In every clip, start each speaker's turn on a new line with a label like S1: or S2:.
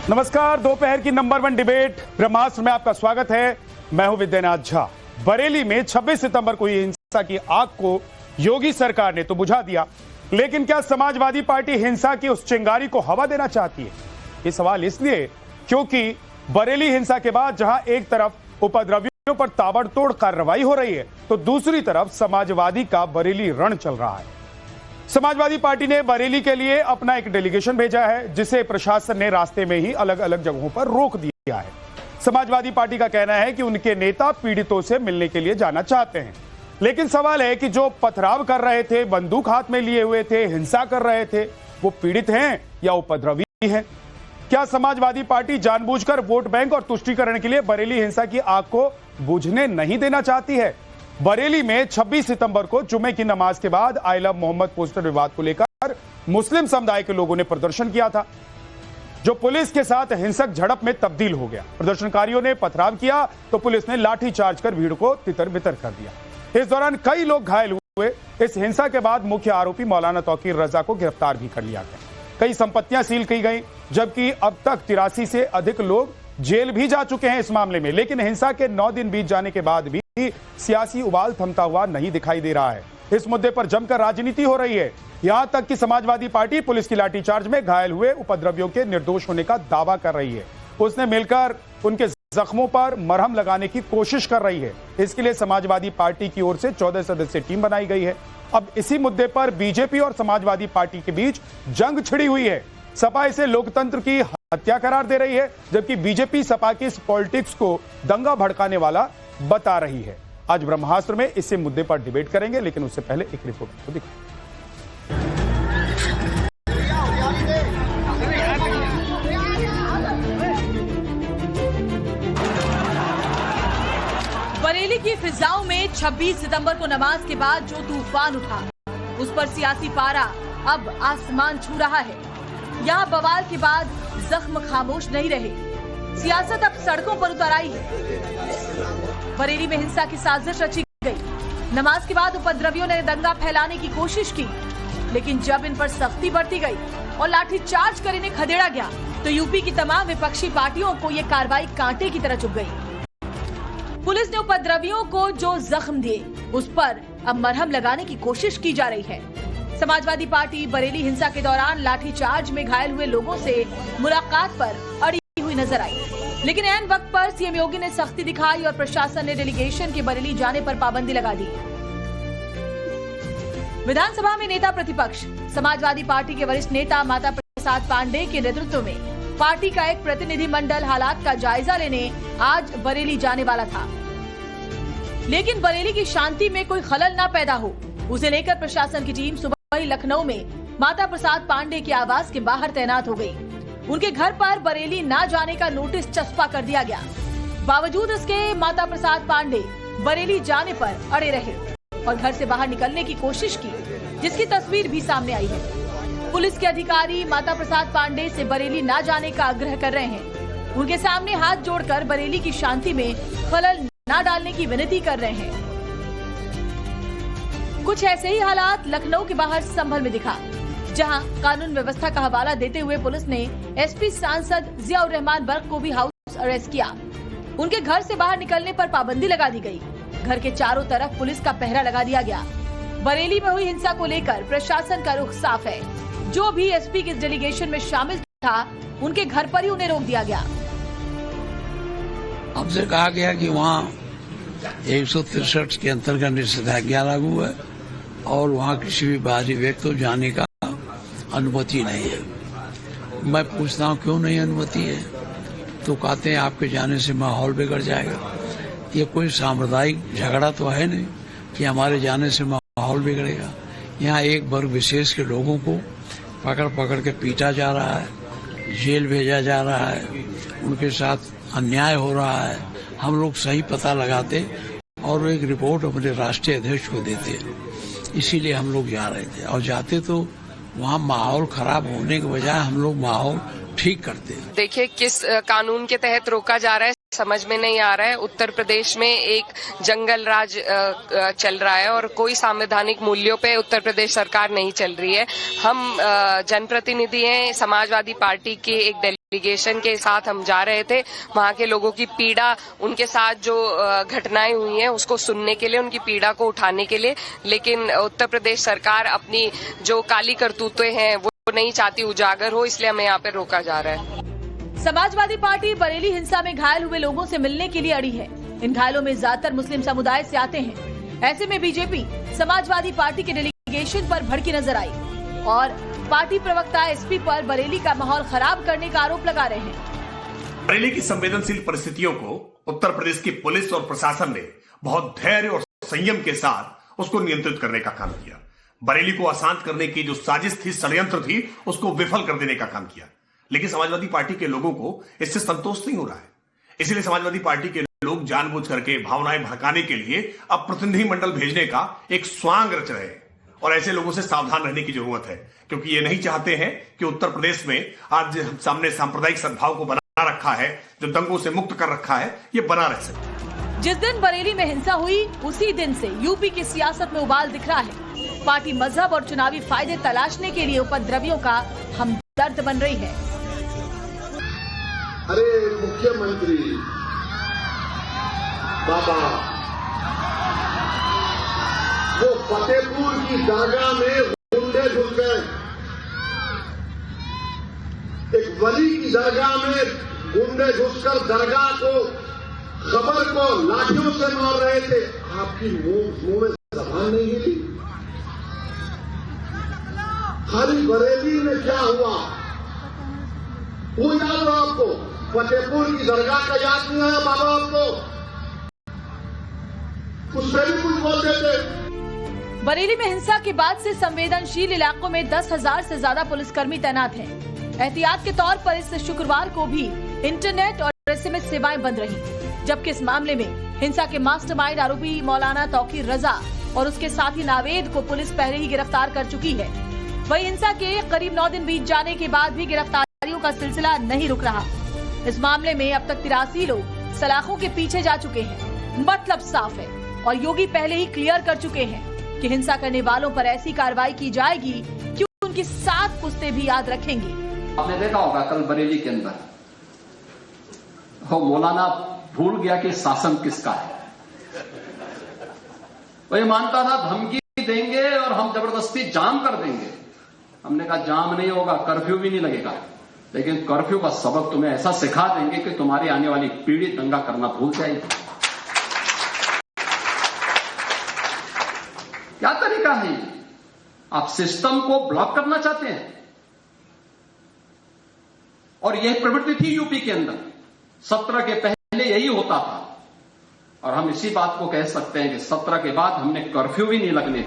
S1: नमस्कार, दोपहर की नंबर 1 डिबेट ब्रह्मास्त्र में आपका स्वागत है। मैं हूं विद्यानाथ झा। बरेली में 26 सितंबर को हुई हिंसा की आग को योगी सरकार ने तो बुझा दिया, लेकिन क्या समाजवादी पार्टी हिंसा की उस चिंगारी को हवा देना चाहती है? ये सवाल इसलिए क्योंकि बरेली हिंसा के बाद जहां एक तरफ उपद्रवियों पर ताबड़तोड़ कार्रवाई हो रही है, तो दूसरी तरफ समाजवादी का बरेली रण चल रहा है। समाजवादी पार्टी ने बरेली के लिए अपना एक डेलीगेशन भेजा है, जिसे प्रशासन ने रास्ते में ही अलग अलग जगहों पर रोक दिया है। समाजवादी पार्टी का कहना है कि उनके नेता पीड़ितों से मिलने के लिए जाना चाहते हैं, लेकिन सवाल है कि जो पथराव कर रहे थे, बंदूक हाथ में लिए हुए थे, हिंसा कर रहे थे, वो पीड़ित हैं या उपद्रवी हैं? क्या समाजवादी पार्टी जानबूझकर वोट बैंक और तुष्टीकरण के लिए बरेली हिंसा की आग को बुझने नहीं देना चाहती है? बरेली में 26 सितंबर को जुमे की नमाज के बाद आई लव मोहम्मद पोस्टर विवाद को लेकर मुस्लिम समुदाय के लोगों ने प्रदर्शन किया था, जो पुलिस के साथ हिंसक झड़प में तब्दील हो गया। प्रदर्शनकारियों ने पथराव किया तो पुलिस ने लाठी चार्ज कर भीड़ को तितर-बितर कर दिया। इस दौरान कई लोग घायल हुए। इस हिंसा के बाद मुख्य आरोपी मौलाना तौकीर रजा को गिरफ्तार भी कर लिया गया। कई संपत्तियां सील की गई, जबकि अब तक 83 से अधिक लोग जेल भी जा चुके हैं इस मामले में। लेकिन हिंसा के 9 दिन बीत जाने के बाद भी सियासी उबाल थमता हुआ नहीं दिखाई दे रहा है। इस मुद्दे पर जमकर राजनीति हो रही है। यहां तक कि समाजवादी पार्टी पुलिस की लाठीचार्ज में घायल हुए उपद्रवियों के निर्दोष होने का दावा कर रही है। उसने मिलकर उनके जख्मों पर मरहम लगाने की कोशिश कर रही है। इसके लिए समाजवादी पार्टी की ओर से 14 सदस्यीय टीम बनाई गई है। अब इसी मुद्दे पर बीजेपी और समाजवादी पार्टी के बीच जंग छिड़ी हुई है। सपा इसे लोकतंत्र की हत्या करार दे रही है, जबकि बीजेपी सपा की इस पॉलिटिक्स को दंगा भड़काने वाला बता रही है। आज ब्रह्मास्त्र में इसी मुद्दे पर डिबेट करेंगे, लेकिन उससे पहले एक रिपोर्ट को दिखाएं।
S2: बरेली की फिजाओं में 26 सितंबर को नमाज के बाद जो तूफान उठा, उस पर सियासी पारा अब आसमान छू रहा है। यहाँ बवाल के बाद जख्म खामोश नहीं रहे, सियासत अब सड़कों पर उतर आई है। बरेली में हिंसा की साजिश रची गई। नमाज के बाद उपद्रवियों ने दंगा फैलाने की कोशिश की, लेकिन जब इन पर सख्ती बरती गई और लाठी चार्ज कर इन्हें खदेड़ा गया, तो यूपी की तमाम विपक्षी पार्टियों को ये कार्रवाई कांटे की तरह चुभ गई। पुलिस ने उपद्रवियों को जो जख्म दिए, उस पर अब मरहम लगाने की कोशिश की जा रही है। समाजवादी पार्टी बरेली हिंसा के दौरान लाठीचार्ज में घायल हुए लोगों से मुलाकात पर अड़ी हुई नजर आई, लेकिन ऐन वक्त पर सीएम योगी ने सख्ती दिखाई और प्रशासन ने डेलीगेशन के बरेली जाने पर पाबंदी लगा दी। विधानसभा में नेता प्रतिपक्ष समाजवादी पार्टी के वरिष्ठ नेता माता प्रसाद पांडे के नेतृत्व में पार्टी का एक प्रतिनिधिमंडल हालात का जायजा लेने आज बरेली जाने वाला था, लेकिन बरेली की शांति में कोई खलल न पैदा हो, उसे लेकर प्रशासन की टीम सुबह ही लखनऊ में माता प्रसाद पांडे के आवास के बाहर तैनात हो गई। उनके घर पर बरेली न जाने का नोटिस चस्पा कर दिया गया। बावजूद इसके माता प्रसाद पांडे बरेली जाने पर अड़े रहे और घर से बाहर निकलने की कोशिश की, जिसकी तस्वीर भी सामने आई है। पुलिस के अधिकारी माता प्रसाद पांडे से बरेली न जाने का आग्रह कर रहे हैं। उनके सामने हाथ जोड़कर बरेली की शांति में खलल न डालने की विनती कर रहे हैं। कुछ ऐसे ही हालात लखनऊ के बाहर संभल में दिखा, जहां कानून व्यवस्था का हवाला देते हुए पुलिस ने एसपी सांसद जियाउर रहमान बर्क को भी हाउस अरेस्ट किया। उनके घर से बाहर निकलने पर पाबंदी लगा दी गई। घर के चारों तरफ पुलिस का पहरा लगा दिया गया। बरेली में हुई हिंसा को लेकर प्रशासन का रुख साफ है। जो भी एसपी के डेलीगेशन में शामिल था, उनके घर पर ही उन्हें रोक दिया गया।
S3: हमसे कहा गया कि वहाँ 163 के अंतर्गत निषेधाज्ञा लागू है और वहाँ किसी भी बाहरी व्यक्ति को जाने का अनुमति नहीं है। मैं पूछता हूँ क्यों नहीं अनुमति है, तो कहते हैं आपके जाने से माहौल बिगड़ जाएगा। ये कोई सांप्रदायिक झगड़ा तो है नहीं कि हमारे जाने से माहौल बिगड़ेगा। यहाँ एक वर्ग विशेष के लोगों को पकड़ पकड़ के पीटा जा रहा है, जेल भेजा जा रहा है, उनके साथ अन्याय हो रहा है। हम लोग सही पता लगाते और एक रिपोर्ट अपने राष्ट्रीय अध्यक्ष को देते, इसीलिए हम लोग जा रहे थे। और जाते तो वहाँ माहौल खराब होने के बजाय हम लोग माहौल ठीक करते।
S4: देखिए किस कानून के तहत रोका जा रहा है। समझ में नहीं आ रहा है। उत्तर प्रदेश में एक जंगल राज चल रहा है और कोई संवैधानिक मूल्यों पे उत्तर प्रदेश सरकार नहीं चल रही है। हम जनप्रतिनिधि हैं, समाजवादी पार्टी के एक डेलीगेशन के साथ हम जा रहे थे। वहां के लोगों की पीड़ा, उनके साथ जो घटनाएं हुई हैं उसको सुनने के लिए, उनकी पीड़ा को उठाने के लिए, लेकिन उत्तर प्रदेश सरकार अपनी जो काली करतूतें हैं वो नहीं चाहती उजागर हो, इसलिए हमें यहाँ पे रोका जा रहा है।
S2: समाजवादी पार्टी बरेली हिंसा में घायल हुए लोगों से मिलने के लिए अड़ी है। इन घायलों में ज्यादातर मुस्लिम समुदाय से आते हैं। ऐसे में बीजेपी समाजवादी पार्टी के डेलीगेशन पर भड़की नजर आई और पार्टी प्रवक्ता एसपी पर बरेली का माहौल खराब करने का आरोप लगा रहे हैं।
S5: बरेली की संवेदनशील परिस्थितियों को उत्तर प्रदेश की पुलिस और प्रशासन ने बहुत धैर्य और संयम के साथ उसको नियंत्रित करने का काम किया। बरेली को अशांत करने की जो साजिश थी, षड्यंत्र थी, उसको विफल कर देने का काम किया। लेकिन समाजवादी पार्टी के लोगों को इससे संतोष नहीं हो रहा है। इसलिए समाजवादी पार्टी के लोग जानबूझ करके भावनाएं भड़काने के लिए अब प्रतिनिधि मंडल भेजने का एक स्वांग रच रहे हैं और ऐसे लोगों से सावधान रहने की जरूरत है, क्योंकि ये नहीं चाहते हैं कि उत्तर प्रदेश में आज सामने सांप्रदायिक सद्भाव को बना रखा है, जो दंगों से मुक्त कर रखा है, ये बना रह सके।
S2: जिस दिन बरेली में हिंसा हुई उसी दिन से यूपी की सियासत में उबाल दिख रहा है। पार्टी मजहब और चुनावी फायदे तलाशने के लिए उपद्रवियों का हमदर्द बन रही है।
S6: अरे मुख्यमंत्री बाबा, वो फतेहपुर की दरगाह में गुंडे घुस गए। एक वली की दरगाह में गुंडे घुसकर दरगाह को, खबर को लाठियों से मार रहे थे। आपकी मुंह में जबान नहीं हिली। खाली बरेली में क्या हुआ वो याद हो आपको? फतेहपुर की दरगाह का याद नहीं आया बाबा आपको? उससे भी कुछ बोलते थे।
S2: बरेली में हिंसा के बाद से संवेदनशील इलाकों में 10,000 से ज्यादा पुलिसकर्मी तैनात हैं। एहतियात के तौर पर इस शुक्रवार को भी इंटरनेट और SMS सेवाएं बंद रही, जबकि इस मामले में हिंसा के मास्टरमाइंड आरोपी मौलाना तौकीर रजा और उसके साथी नावेद को पुलिस पहले ही गिरफ्तार कर चुकी है। वहीं हिंसा के करीब 9 दिन बीत जाने के बाद भी गिरफ्तारियों का सिलसिला नहीं रुक रहा। इस मामले में अब तक 83 लोग सलाखों के पीछे जा चुके हैं। मतलब साफ है और योगी पहले ही क्लियर कर चुके हैं कि हिंसा करने वालों पर ऐसी कार्रवाई की जाएगी कि उनकी 7 पुश्तें भी याद रखेंगे।
S7: आपने देखा होगा कल बरेली के अंदर वो मौलाना भूल गया कि शासन किसका है। वो ये मानता था धमकी देंगे और हम जबरदस्ती जाम कर देंगे। हमने कहा जाम नहीं होगा, कर्फ्यू भी नहीं लगेगा, लेकिन कर्फ्यू का सबक तुम्हें ऐसा सिखा देंगे कि तुम्हारी आने वाली पीढ़ी दंगा करना भूल जाएगी। क्या तरीका है ये? आप सिस्टम को ब्लॉक करना चाहते हैं और यह प्रवृत्ति थी यूपी के अंदर। 17 के पहले यही होता था और हम इसी बात को कह सकते हैं कि 17 के बाद हमने कर्फ्यू भी नहीं लगने।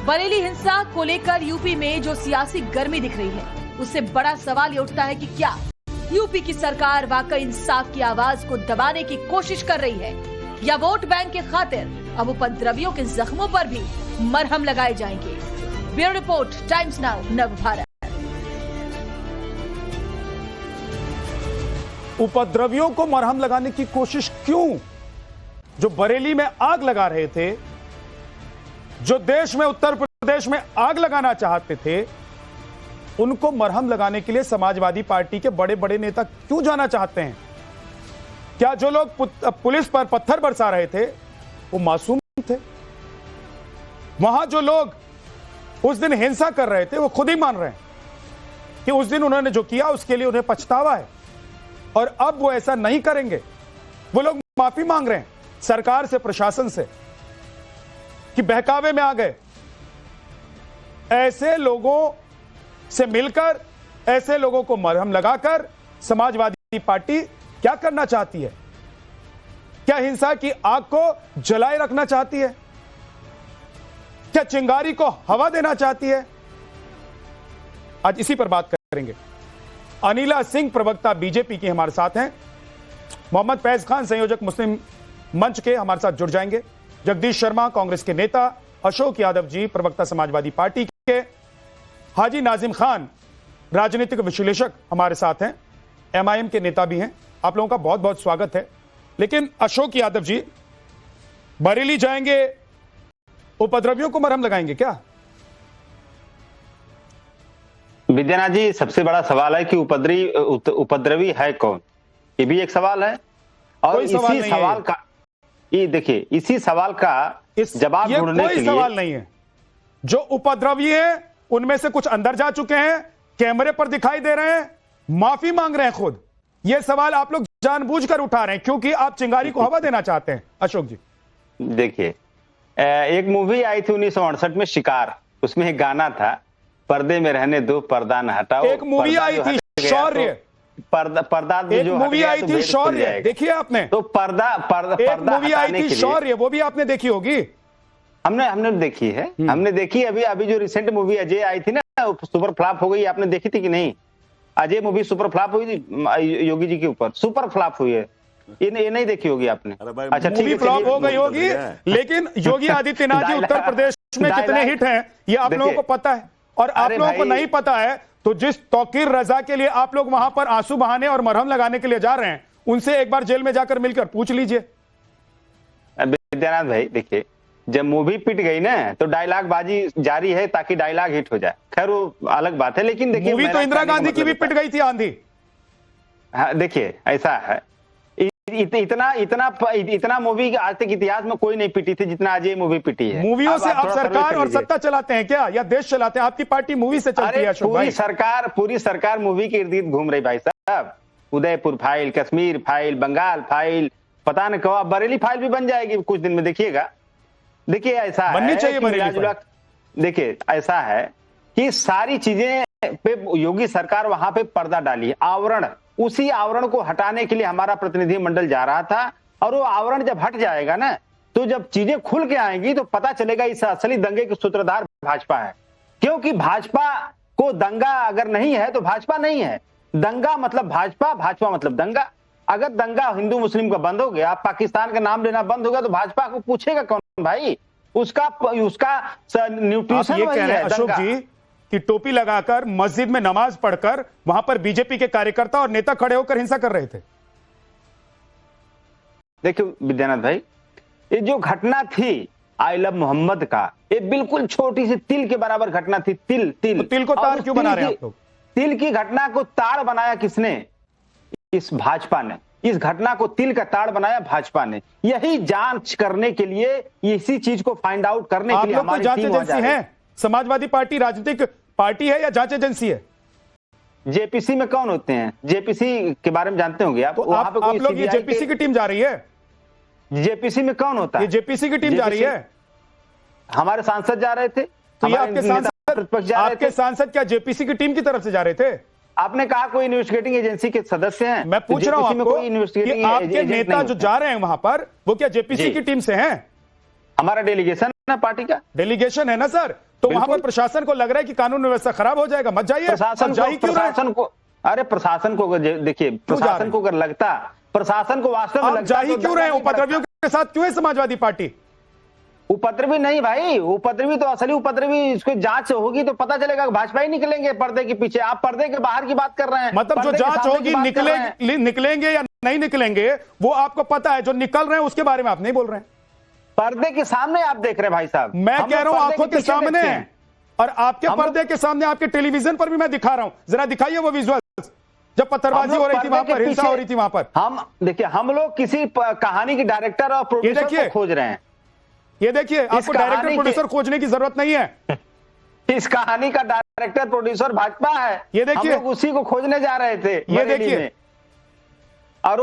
S2: बरेली हिंसा को लेकर यूपी में जो सियासी गर्मी दिख रही है, उससे बड़ा सवाल ये उठता है कि क्या यूपी की सरकार वाकई इंसाफ की आवाज को दबाने की कोशिश कर रही है या वोट बैंक के खातिर अब उपद्रवियों के जख्मों पर भी मरहम लगाए जाएंगे। Bureau report, times now, Navbharat.
S1: उपद्रवियों को मरहम लगाने की कोशिश क्यों? जो बरेली में आग लगा रहे थे, जो देश में, उत्तर प्रदेश में आग लगाना चाहते थे, उनको मरहम लगाने के लिए समाजवादी पार्टी के बड़े बड़े नेता क्यों जाना चाहते हैं? क्या जो लोग पुलिस पर पत्थर बरसा रहे थे वो मासूम थे? वहां जो लोग उस दिन हिंसा कर रहे थे वो खुद ही मान रहे हैं कि उस दिन उन्होंने जो किया उसके लिए उन्हें पछतावा है और अब वो ऐसा नहीं करेंगे। वो लोग माफी मांग रहे हैं सरकार से, प्रशासन से कि बहकावे में आ गए। ऐसे लोगों से मिलकर, ऐसे लोगों को मरहम लगाकर समाजवादी पार्टी क्या करना चाहती है? क्या हिंसा की आग को जलाए रखना चाहती है? क्या चिंगारी को हवा देना चाहती है? आज इसी पर बात करेंगे। अनिला सिंह, प्रवक्ता बीजेपी के हमारे साथ हैं। मोहम्मद फैज खान, संयोजक मुस्लिम मंच के, हमारे साथ जुड़ जाएंगे। जगदीश शर्मा, कांग्रेस के नेता। अशोक यादव जी, प्रवक्ता समाजवादी पार्टी के। हाजी नाजिम खान, राजनीतिक विश्लेषक, हमारे साथ हैं। MIM के नेता भी हैं। आप लोगों का बहुत बहुत स्वागत है। लेकिन अशोक यादव जी बरेली जाएंगे, उपद्रवियों को मरहम लगाएंगे क्या?
S8: विद्यानाथ जी, सबसे बड़ा सवाल है कि उपद्रवी है कौन, ये भी एक सवाल है। और इसी सवाल का ये देखिए, इसी सवाल का जवाब ढूंढने के लिए
S1: सवाल नहीं है। जो उपद्रवी है उनमें से कुछ अंदर जा चुके हैं, कैमरे पर दिखाई दे रहे हैं, माफी मांग रहे हैं खुद। ये सवाल आप लोग जानबूझकर उठा रहे हैं क्योंकि आप चिंगारी को हवा देना चाहते हैं। अशोक जी
S8: देखिए, एक मूवी आई थी 1968 में, शिकार, उसमें एक गाना था, पर्दे में रहने दो पर्दा न हटाओ।
S1: एक मूवी आई थी शौर्य,
S8: पर्दा
S1: एक मूवी आई थी शौर्य, देखिए आपने?
S8: तो पर्दा
S1: मूवी आई थी शौर्य, वो भी आपने देखी होगी।
S8: हमने देखी है, हमने देखी। अभी जो रिसेंट मूवी अजय आई थी ना, सुपर फ्लॉप हो गई, आपने देखी थी कि नहीं? अजय मूवी सुपर फ्लॉप हुई थी योगी जी के ऊपर, सुपर फ्लॉप हुई है, ये नहीं देखी होगी आपने। अच्छा,
S1: मूवी फ्लॉप हो गई होगी, लेकिन योगी आदित्यनाथ जी उत्तर प्रदेश में कितने हिट हैं ये आप लोगों को पता है। और आप लोगों को नहीं पता है तो जिस तौकीर रजा के लिए आप लोग वहां पर आंसू बहाने और मरहम लगाने के लिए जा रहे हैं, उनसे एक बार जेल में जाकर मिलकर पूछ लीजिए।
S8: विद्यानाथ भाई देखिए, जब मूवी पिट गई ना तो डायलॉग बाजी जारी है ताकि डायलॉग हिट हो जाए, खैर वो अलग बात है। लेकिन देखिए,
S1: मूवी तो इंदिरा गांधी की भी पिट गई थी, आंधी।
S8: हाँ देखिए, ऐसा है, इतना मूवी आज तक इतिहास में कोई नहीं पिटी थी जितना आज ये मूवी पिटी है।
S1: मूवियों से आप सरकार और सत्ता चलाते हैं क्या, या देश चलाते हैं? आपकी पार्टी मूवी से चलती है अशोक भाई।
S8: पूरी सरकार मूवी के इर्द गिर्द घूम रही भाई साहब। Udaipur file, Kashmir file, Bengal file, पता नहीं कब बरेली फाइल भी बन जाएगी कुछ दिन में, देखिएगा। देखिए ऐसा
S1: बननी चाहिए बरेली।
S8: देखिए ऐसा है कि सारी चीजें पे योगी सरकार वहां पे पर्दा डाली, आवरण, उसी आवरण को हटाने के लिए हमारा प्रतिनिधि मंडल जा रहा था। और वो आवरण जब हट जाएगा ना, तो जब चीजें खुल के आएंगी तो पता चलेगा इस असली दंगे के सूत्रधार भाजपा है। क्योंकि भाजपा को दंगा अगर नहीं है तो भाजपा नहीं है। दंगा मतलब भाजपा, भाजपा मतलब दंगा। अगर दंगा हिंदू मुस्लिम का बंद हो गया, पाकिस्तान का नाम लेना बंद हो गया, तो भाजपा को पूछेगा कौन भाई? उसका न्यूट्रिशन
S1: ये कह रहे हैं अशोक जी कि टोपी लगाकर मस्जिद में नमाज पढ़कर वहां पर बीजेपी के कार्यकर्ता और नेता खड़े होकर हिंसा कर रहे थे।
S8: देखिए विद्यानाथ भाई, ये जो घटना थी आई लव मोहम्मद का, ये बिल्कुल छोटी सी तिल के बराबर घटना थी। तिल
S1: को तार क्यों बना रहे हैं आप लोग?
S8: तिल की घटना को ताड़ बनाया किसने? इस भाजपा ने। इस घटना को तिल का ताड़ बनाया भाजपा ने। यही जांच करने के लिए, इसी चीज को फाइंड आउट करने के लिए हमारी
S1: जांच एजेंसी है। समाजवादी पार्टी राजनीतिक पार्टी है या जांच एजेंसी है?
S8: जेपीसी में कौन होते हैं? जेपीसी के बारे में जानते होंगे आप?
S1: तो आप लोग, ये जेपीसी की टीम जा रही है?
S8: जेपीसी में कौन होता है?
S1: ये जेपीसी की टीम जा रही है।
S8: हमारे सांसद जा रहे थे,
S1: तो ये आपके सांसद क्या जेपीसी की टीम की तरफ से जा रहे थे?
S8: आपने कहा कोई इन्वेस्टिगेटिंग एजेंसी के सदस्य हैं।
S1: मैं पूछ रहा हूं आपको कि आपके नेता जो जा रहे हैं वहां पर, वो क्या जेपीसी की टीम से हैं?
S8: हमारा डेलीगेशन है, पार्टी का डेलीगेशन
S1: है ना सर। तो वहां पर प्रशासन को लग रहा है कि कानून व्यवस्था खराब हो जाएगा, मत जाइए।
S8: प्रशासन को अरे प्रशासन को देखिए, प्रशासन को अगर लगता, प्रशासन को वास्तव में लगता,
S1: जा ही क्यों रहे हैं? उपद्रवियों के साथ क्यों है समाजवादी पार्टी?
S8: उपद्रवी नहीं भाई, उपद्रवी तो असली उपद्रवी, इसको जांच होगी तो पता चलेगा। भाजपा ही निकलेंगे पर्दे के पीछे। आप पर्दे के बाहर की बात कर रहे हैं।
S1: मतलब जो जांच होगी निकलेंगे या नहीं निकलेंगे वो आपको पता है, जो निकल रहे हैं उसके बारे में आप नहीं बोल रहे हैं।
S8: पर्दे के सामने आप देख रहे हैं भाई साहब।
S1: मैं कह रहा हूं आंखों के सामने है, और आपके पर्दे के सामने, आपके टेलीविजन पर भी मैं दिखा रहा हूं। जरा दिखाइए वो विजुअल्स, जब पत्थरबाजी हो रही थी वहां पर, हिंसा हो रही थी वहां पर।
S8: हम देखिए, हम लोग किसी कहानी की डायरेक्टर और प्रोड्यूसर को खोज रहे हैं।
S1: ये देखिए, आपको डायरेक्टर प्रोड्यूसर खोजने की जरूरत नहीं है।
S8: इस कहानी का डायरेक्टर प्रोड्यूसर भाजपा है।
S1: ये देखिए,
S8: हम लोग उसी को खोजने जा रहे थे।
S1: ये देखिए, और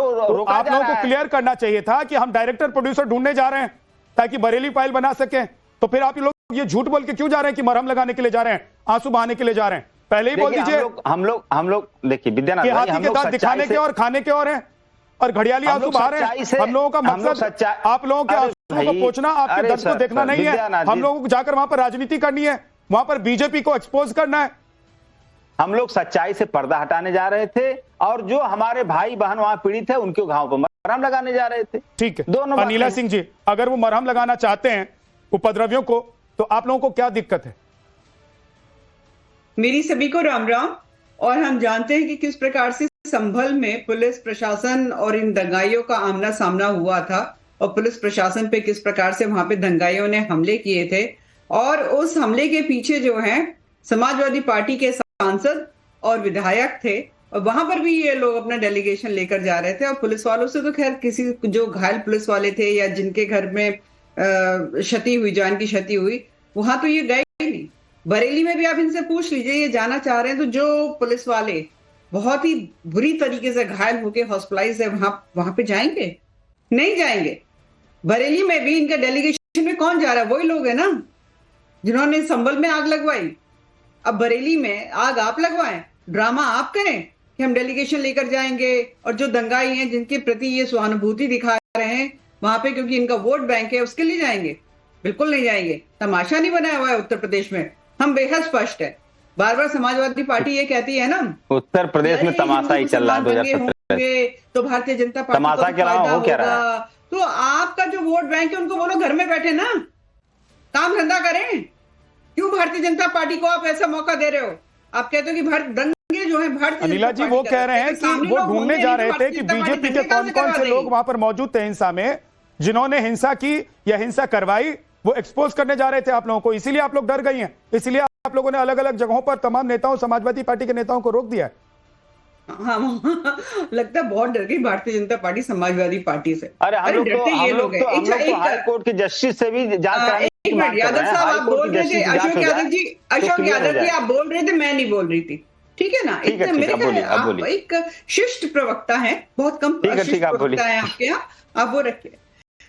S1: आप लोगों को क्लियर करना चाहिए था कि हम डायरेक्टर प्रोड्यूसर ढूंढने जा रहे हैं ताकि बरेली फाइल बना सकें। तो फिर आप लोग ये झूठ बोल के क्यों जा रहे हैं कि मरहम लगाने के लिए जा रहे हैं, आंसू बहाने के लिए जा रहे हैं? पहले ही बोल दीजिए।
S8: हम लोग देखिए विद्यानाथ भाई,
S1: हाथी के दांत दिखाने के और खाने के और हैं, और घड़ियाली आंसू बहा रहे हैं। हम लोगों का मकसद आप लोगों के आंसू को पोंछना, आपके दर्द को देखना नहीं है। हम लोगों को जाकर वहां पर राजनीति करनी है, वहां पर बीजेपी को एक्सपोज करना है।
S8: हम लोग सच्चाई से पर्दा हटाने जा रहे थे, और जो हमारे भाई बहन वहां पीड़ित है उनके घाव पर मरहम लगाने जा रहे थे।
S1: ठीक है, दोनों। अनिला सिंह जी, अगर वो मरहम लगाना चाहते हैं उपद्रवियों को, तो आप लोगों को क्या दिक्कत है?
S9: मेरी सभी को राम राम। और हम जानते हैं कि किस प्रकार से संभल में पुलिस प्रशासन और इन दंगाइयों का आमना सामना हुआ था और पुलिस प्रशासन पे किस प्रकार से वहां पे दंगाइयों ने हमले किए थे, और उस हमले के पीछे जो है समाजवादी पार्टी के सांसद और विधायक थे, और वहां पर भी ये लोग अपना डेलीगेशन लेकर जा रहे थे। और पुलिस वालों से तो खैर किसी जो घायल पुलिस वाले थे या जिनके घर में क्षति हुई, जान की क्षति हुई, वहां तो ये गए ही नहीं। बरेली में भी आप इनसे पूछ लीजिए, ये जाना चाह रहे हैं तो जो पुलिस वाले बहुत ही बुरी तरीके से घायल होके हॉस्पिटलाइज है, वहां पे जाएंगे? नहीं जाएंगे। बरेली में भी इनके डेलीगेशन में कौन जा रहा है? वही लोग है ना जिन्होंने संभल में आग लगवाई। अब बरेली में आग आप लगवाएं, ड्रामा आप करें कि हम डेलीगेशन लेकर जाएंगे, और जो दंगाई हैं जिनके प्रति ये सहानुभूति दिखा रहे हैं वहां पे क्योंकि इनका वोट बैंक है उसके लिए जाएंगे? बिल्कुल नहीं जाएंगे। तमाशा नहीं बनाया हुआ है उत्तर प्रदेश में, हम बेहद स्पष्ट है। बार बार समाजवादी पार्टी ये कहती है ना
S8: उत्तर प्रदेश में तमाशा ही चल रहा है 2017
S9: तो भारतीय जनता पार्टी
S8: तमाशा के अलावा हो क्या रहा है?
S9: तो आपका जो वोट बैंक है उनको बोलो घर में बैठे ना, काम धंधा करें। क्यों भारतीय जनता पार्टी को आप ऐसा मौका दे रहे हो? आप कहते हो कि दंगे जो है भारतीय
S1: अनिला जी वो कह रहे हैं कि वो ढूंढने जा रहे थे कि बीजेपी के कौन कौन से लोग वहां पर मौजूद थे हिंसा में, जिन्होंने हिंसा की या हिंसा करवाई, वो एक्सपोज करने जा रहे थे आप लोगों को। इसीलिए आप लोग डर गई हैं, इसीलिए आप लोगों ने अलग अलग जगहों पर तमाम नेताओं, समाजवादी पार्टी के नेताओं को रोक दिया है।
S9: हाँ लगता है बहुत डर गई भारतीय जनता पार्टी समाजवादी पार्टी से।
S8: अरे हम लोग तो हाई कोर्ट के जस्टिस से भी जांच कराने की मांग कर रहे हैं।
S9: यादव साहब आप बोल रहे थे, अशोक यादव जी आप बोल रहे थे, मैं नहीं बोल रही थी, ठीक है ना? मेरे ख्याल आप एक शिष्ट प्रवक्ता है, बहुत कम प्रवक्ता है आपके यहाँ, आप वो रखिए।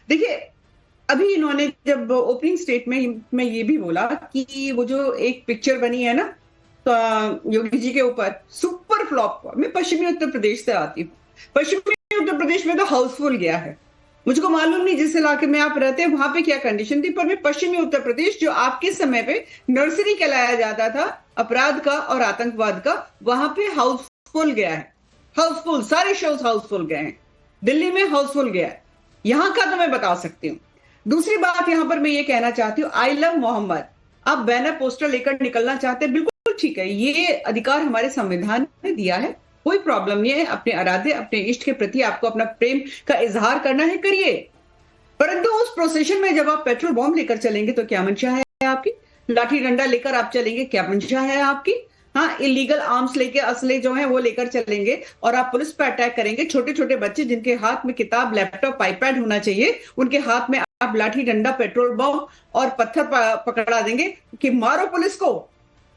S9: देखिए अभी इन्होंने जब ओपनिंग स्टेटमेंट में ये भी बोला कि वो जो एक पिक्चर बनी है ना तो योगी जी के ऊपर सुपर फ्लॉप हुआ। मैं पश्चिमी उत्तर प्रदेश से आती हूँ, पश्चिमी उत्तर प्रदेश में तो हाउसफुल गया है। मुझको मालूम नहीं जिस इलाके में आप रहते हैं वहां पे क्या कंडीशन थी, पर मैं पश्चिमी उत्तर प्रदेश जो आपके समय पे नर्सरी कहलाया जाता था अपराध का और आतंकवाद का, वहां पे हाउसफुल गया है। हाउसफुल, सारे शोज हाउसफुल गए हैं। दिल्ली में हाउसफुल गया है, यहां का तो मैं बता सकती हूँ। दूसरी बात यहां पर मैं ये कहना चाहती हूँ, आई लव मोहम्मद, आप बैनर पोस्टर लेकर निकलना चाहते हैं, बिल्कुल ठीक है, ये अधिकार हमारे संविधान ने दिया है, कोई प्रॉब्लम नहीं है। अपने आराध्य, अपने इष्ट के प्रति आपको अपना प्रेम का इजहार करना है, करिए। परंतु उस प्रोसेशन में जब आप पेट्रोल बॉम्ब लेकर चलेंगे तो क्या मंशा है आपकी? लाठी डंडा लेकर आप चलेंगे, क्या मंशा है आपकी? हाँ, इलीगल आर्म्स लेके, असले जो है वो लेकर चलेंगे और आप पुलिस पर अटैक करेंगे। छोटे छोटे बच्चे जिनके हाथ में किताब, लैपटॉप, आईपैड होना चाहिए, उनके हाथ में आप लाठी डंडा, पेट्रोल बम और पत्थर पकड़ा देंगे कि मारो पुलिस को।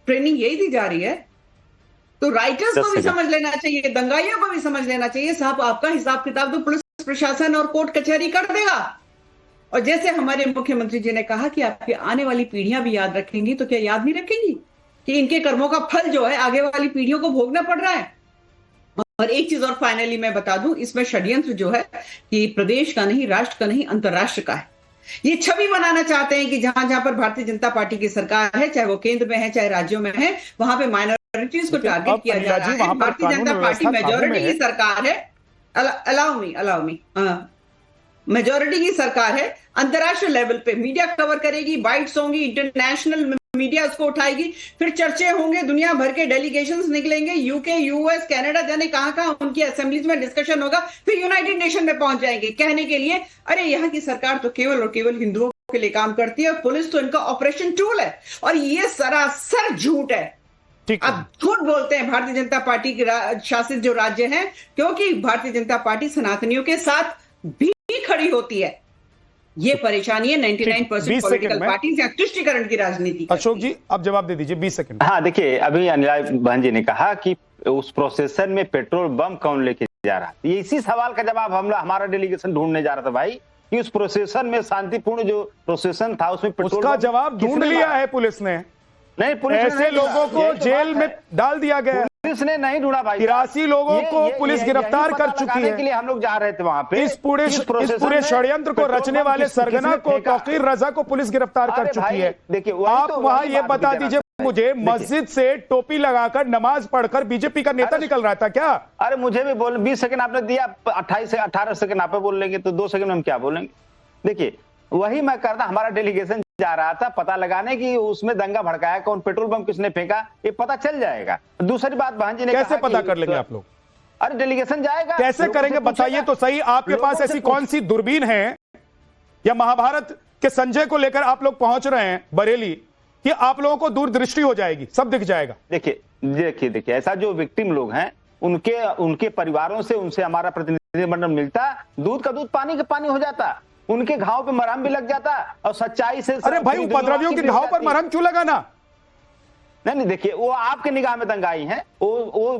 S9: ट्रेनिंग यही दी जा रही है। तो राइटर्स को भी समझ लेना चाहिए, दंगाइयों को भी समझ लेना चाहिए, साहब आपका हिसाब किताब तो पुलिस प्रशासन और कोर्ट कचहरी कर देगा। और जैसे हमारे मुख्यमंत्री जी ने कहा कि आपकी आने वाली पीढ़ियां भी याद रखेंगी, तो क्या याद नहीं रखेंगी कि इनके कर्मों का फल जो है आगे वाली पीढ़ियों को भोगना पड़ रहा है? और एक चीज और फाइनली मैं बता दूं, इसमें षड्यंत्र जो है कि प्रदेश का नहीं, राष्ट्र का नहीं, अंतरराष्ट्र का है। ये छवि बनाना चाहते हैं कि जहां जहां पर भारतीय जनता पार्टी की सरकार है, चाहे वो केंद्र में है चाहे राज्यों में है, वहां पे माइनॉरिटीज को टारगेट किया जा रहा है। भारतीय जनता पार्टी मेजोरिटी की सरकार है, अलाउ मी मेजोरिटी की सरकार है। अंतरराष्ट्रीय लेवल पे मीडिया कवर करेगी, बाइट्स होंगी, इंटरनेशनल मीडिया उसको उठाएगी, फिर चर्चे होंगे, दुनिया भर के डेलीगेशंस निकलेंगे, यूके, यूएस, कनाडा, जाने कहां कहां उनकी असेंबलीज में डिस्कशन होगा, फिर यूनाइटेड नेशन में पहुंच जाएंगे कहने के लिए अरे यहाँ की सरकार तो केवल और केवल हिंदुओं के लिए काम करती है, पुलिस तो इनका ऑपरेशन टूल है। और ये सरासर झूठ है। अब झूठ बोलते हैं भारतीय जनता पार्टी के शासित जो राज्य है, क्योंकि भारतीय जनता पार्टी सनातनियों के साथ भी खड़ी होती है। ये परेशानी है 99% पॉलिटिकल पार्टी से तुष्टीकरण की राजनीति।
S1: अशोक जी आप जवाब दे दीजिए 20 सेकंड।
S8: हाँ देखिए, अभी अनिला बहन जी ने कहा कि उस प्रोसेसन में पेट्रोल बम कौन लेके जा रहा है, ये इसी सवाल का जवाब हमारा डेलीगेशन ढूंढने जा रहा था भाई, कि उस प्रोसेसन में शांतिपूर्ण जो प्रोसेसन था उसमें पेट्रोल
S1: उसका जवाब ढूंढ लिया है पुलिस ने। नहीं, पुलिस ऐसे लोगों को जेल में डाल दिया गया,
S8: पुलिस ने नहीं ढूंढा भाई।
S1: 83 लोगों को पुलिस गिरफ्तार कर चुकी है।
S8: के लिए हम लोग जा रहे थे वहां पे।
S1: इस पूरे षड्यंत्र को रचने वाले सरगना को, तौकीर रजा को पुलिस गिरफ्तार कर चुकी है।
S8: देखिए
S1: आप वहां ये बता दीजिए मुझे, मस्जिद से टोपी लगाकर नमाज पढ़कर बीजेपी का नेता निकल रहा था क्या?
S8: अरे मुझे भी बोल, 20 सेकंड आपने दिया, 28 से 18 सेकंड आप बोल लेंगे तो 2 सेकंड में हम क्या बोलेंगे? देखिए वही मैं करता, हमारा डेलीगेशन जा रहा था पता लगाने की उसमें दंगा भड़काया कौन, पेट्रोल बम किसने फेंका, ये पता चल जाएगा। दूसरी बात बहन जी ने
S1: कैसे पता कर लेंगे आप लोग?
S8: अरे डेलीगेशन जाएगा,
S1: कैसे करेंगे बताइए तो सही। आपके पास ऐसी कौन सी दूरबीन है या महाभारत के संजय को लेकर आप लोग पहुंच रहे हैं बरेली कि आप लोगों को दूरदृष्टि हो जाएगी, सब दिख जाएगा?
S8: देखिए ऐसा जो विक्टिम लोग हैं उनके परिवारों से उनसे हमारा प्रतिनिधिमंडल मिलता, दूध का दूध पानी का पानी हो जाता, उनके घाव पे मरहम भी लग जाता और सच्चाई से।
S1: अरे भाई उपद्रवियों के घाव पर मरहम क्यों लगाना?
S8: नहीं देखिए, वो आपके निगाह में दंगाई है, वो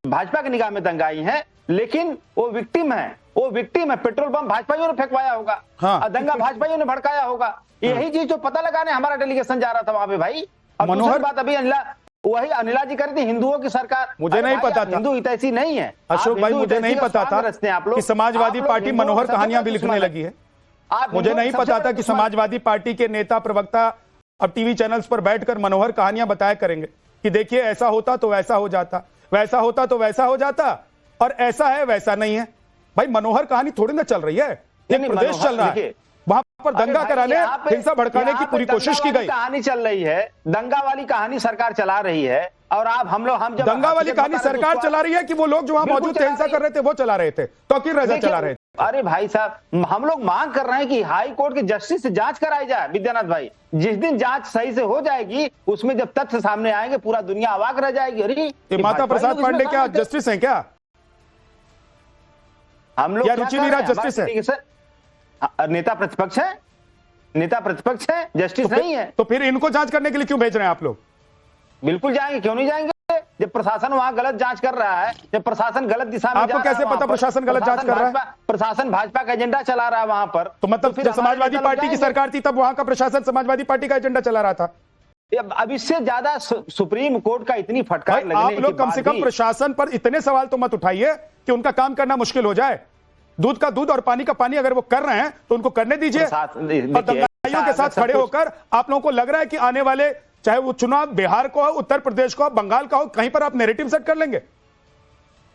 S8: भाजपा की निगाह में दंगाई है, लेकिन वो विक्टिम है, पेट्रोल पंप भाजपाइयों ने फेंकवाया होगा। हाँ। दंगा भाजपाइयों ने भड़काया होगा। यही चीज जो पता लगाने हमारा डेलीगेशन जा रहा था वहां पे भाई। मनोहर बात अभी अनिला जी कर दी, हिंदुओं की सरकार,
S1: मुझे नहीं पता था,
S8: हिंदू हितैषी नहीं है
S1: अशोक भाई, मुझे नहीं पता था कि समाजवादी पार्टी मनोहर कहानियां भी लिखने लगी है। मुझे नहीं पता था कि समाजवादी पार्टी के नेता प्रवक्ता अब टीवी चैनल्स पर बैठकर मनोहर कहानियां बताया करेंगे कि देखिए ऐसा होता तो वैसा हो जाता, वैसा होता तो वैसा हो जाता, और ऐसा है वैसा नहीं है। भाई मनोहर कहानी थोड़ी ना चल रही है, एक प्रदेश चल रहा है, वहां पर दंगा कराने, हिंसा भड़काने की पूरी कोशिश की गई।
S8: कहानी चल रही है, दंगा वाली कहानी सरकार चला रही है, और हम जब
S1: दंगा वाली कहानी सरकार चला रही है कि वो लोग जो वहां मौजूद थे हिंसा कर रहे थे वो चला रहे थे, तौकीर रजा चला रहे थे।
S8: अरे भाई साहब, हम लोग मांग कर रहे हैं कि हाई कोर्ट की जस्टिस से जांच कराई जाए विद्यानाथ भाई। जिस दिन जांच सही से हो जाएगी, उसमें जब तथ्य सामने आएंगे पूरा दुनिया अवाक रह जाएगी। अरे
S1: माता प्रसाद पांडे क्या जस्टिस है क्या?
S8: हम लोग
S1: रुचि मीरा जस्टिस है?
S8: नेता प्रतिपक्ष है, नेता प्रतिपक्ष है, जस्टिस नहीं है।
S1: तो फिर इनको जांच करने के लिए क्यों भेज रहे हैं आप लोग?
S8: बिल्कुल जाएंगे, क्यों नहीं जाएंगे? जब प्रशासन वहां गलत जांच कर रहा है, जब प्रशासन गलत दिशा में
S1: आपको कैसे पता प्रशासन गलत जांच कर रहा है?
S8: प्रशासन भाजपा का एजेंडा चला रहा है वहां पर।
S1: तो मतलब जब समाजवादी पार्टी की सरकार थी तब वहां का प्रशासन समाजवादी पार्टी का एजेंडा चला रहा था।
S8: अब इससे ज्यादा सुप्रीम कोर्ट का इतनी फटकार लगने
S1: आप लोग कम से कम प्रशासन पर इतने सवाल तो मत उठाइए कि उनका काम करना मुश्किल हो जाए। दूध का दूध और पानी का पानी अगर वो कर रहे हैं तो उनको करने दीजिए। और दंगाइयों के साथ खड़े होकर आप लोगों को लग रहा है कि आने वाले चाहे वो चुनाव बिहार को हो, उत्तर प्रदेश को हो, बंगाल का हो, कहीं पर आप नैरेटिव सेट कर लेंगे?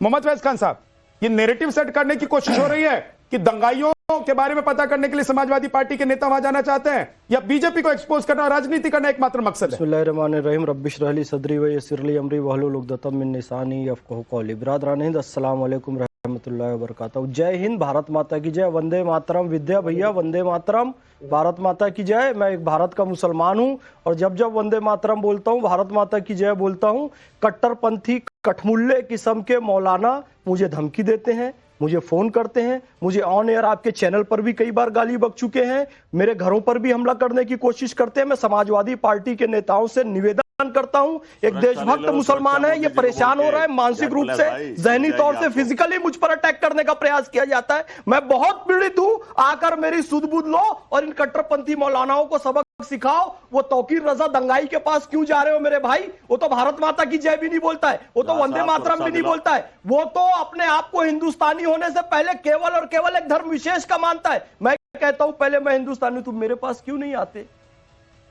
S1: मोहम्मद फैज खान साहब, ये नैरेटिव सेट करने की कोशिश हो रही है कि दंगाइयों के बारे में पता करने के लिए समाजवादी पार्टी के नेता वहां जाना चाहते हैं, या बीजेपी को एक्सपोज करना, राजनीति करना एकमात्र मकसद है?
S10: बिस्मिल्लाहिर्रहमानिर्रहीम, रब्बिश रहली सदरी व यस्सिरली अमरी वहलुल उक़दतम मिन लिसानी यफ़क़हू क़ौली। बिरादरान हिंद, अस्सलाम वालेकुम रहमतुल्लाहि व बरकातहू। जय हिंद, भारत माता की जय, वंदे मातरम। विद्या भैया वंदे मातरम, भारत माता की जय। मैं एक भारत का मुसलमान हूं और जब जब वंदे मातरम बोलता हूं, भारत माता की जय बोलता हूं, कट्टरपंथी कठमुल्ले किस्म के मौलाना मुझे धमकी देते हैं, मुझे फोन करते हैं, मुझे ऑन एयर आपके चैनल पर भी कई बार गाली बक चुके हैं, मेरे घरों पर भी हमला करने की कोशिश करते हैं। मैं समाजवादी पार्टी के नेताओं से निवेदन करता हूं, एक देशभक्त मुसलमान है, ये परेशान हो रहा है, मानसिक रूप से, जहनी तौर से, फिजिकली मुझ पर अटैक करने का प्रयास किया जाता है। मैं बहुत पीड़ित हूं, आकर मेरी सुध बुध लो और इन कट्टरपंथी मौलानाओं को सबक सिखाओ। वो तौकीर रजा दंगाई के पास क्यों जा रहे हो मेरे भाई? वो तो भारत माता की जय भी नहीं बोलता है, वो तो वंदे मातरम भी नहीं बोलता है, वो तो अपने आप को हिंदुस्तानी होने से पहले केवल और केवल एक धर्म विशेष का मानता है। मैं कहता हूं पहले मैं हिंदुस्तानी, तुम मेरे पास क्यों नहीं आते?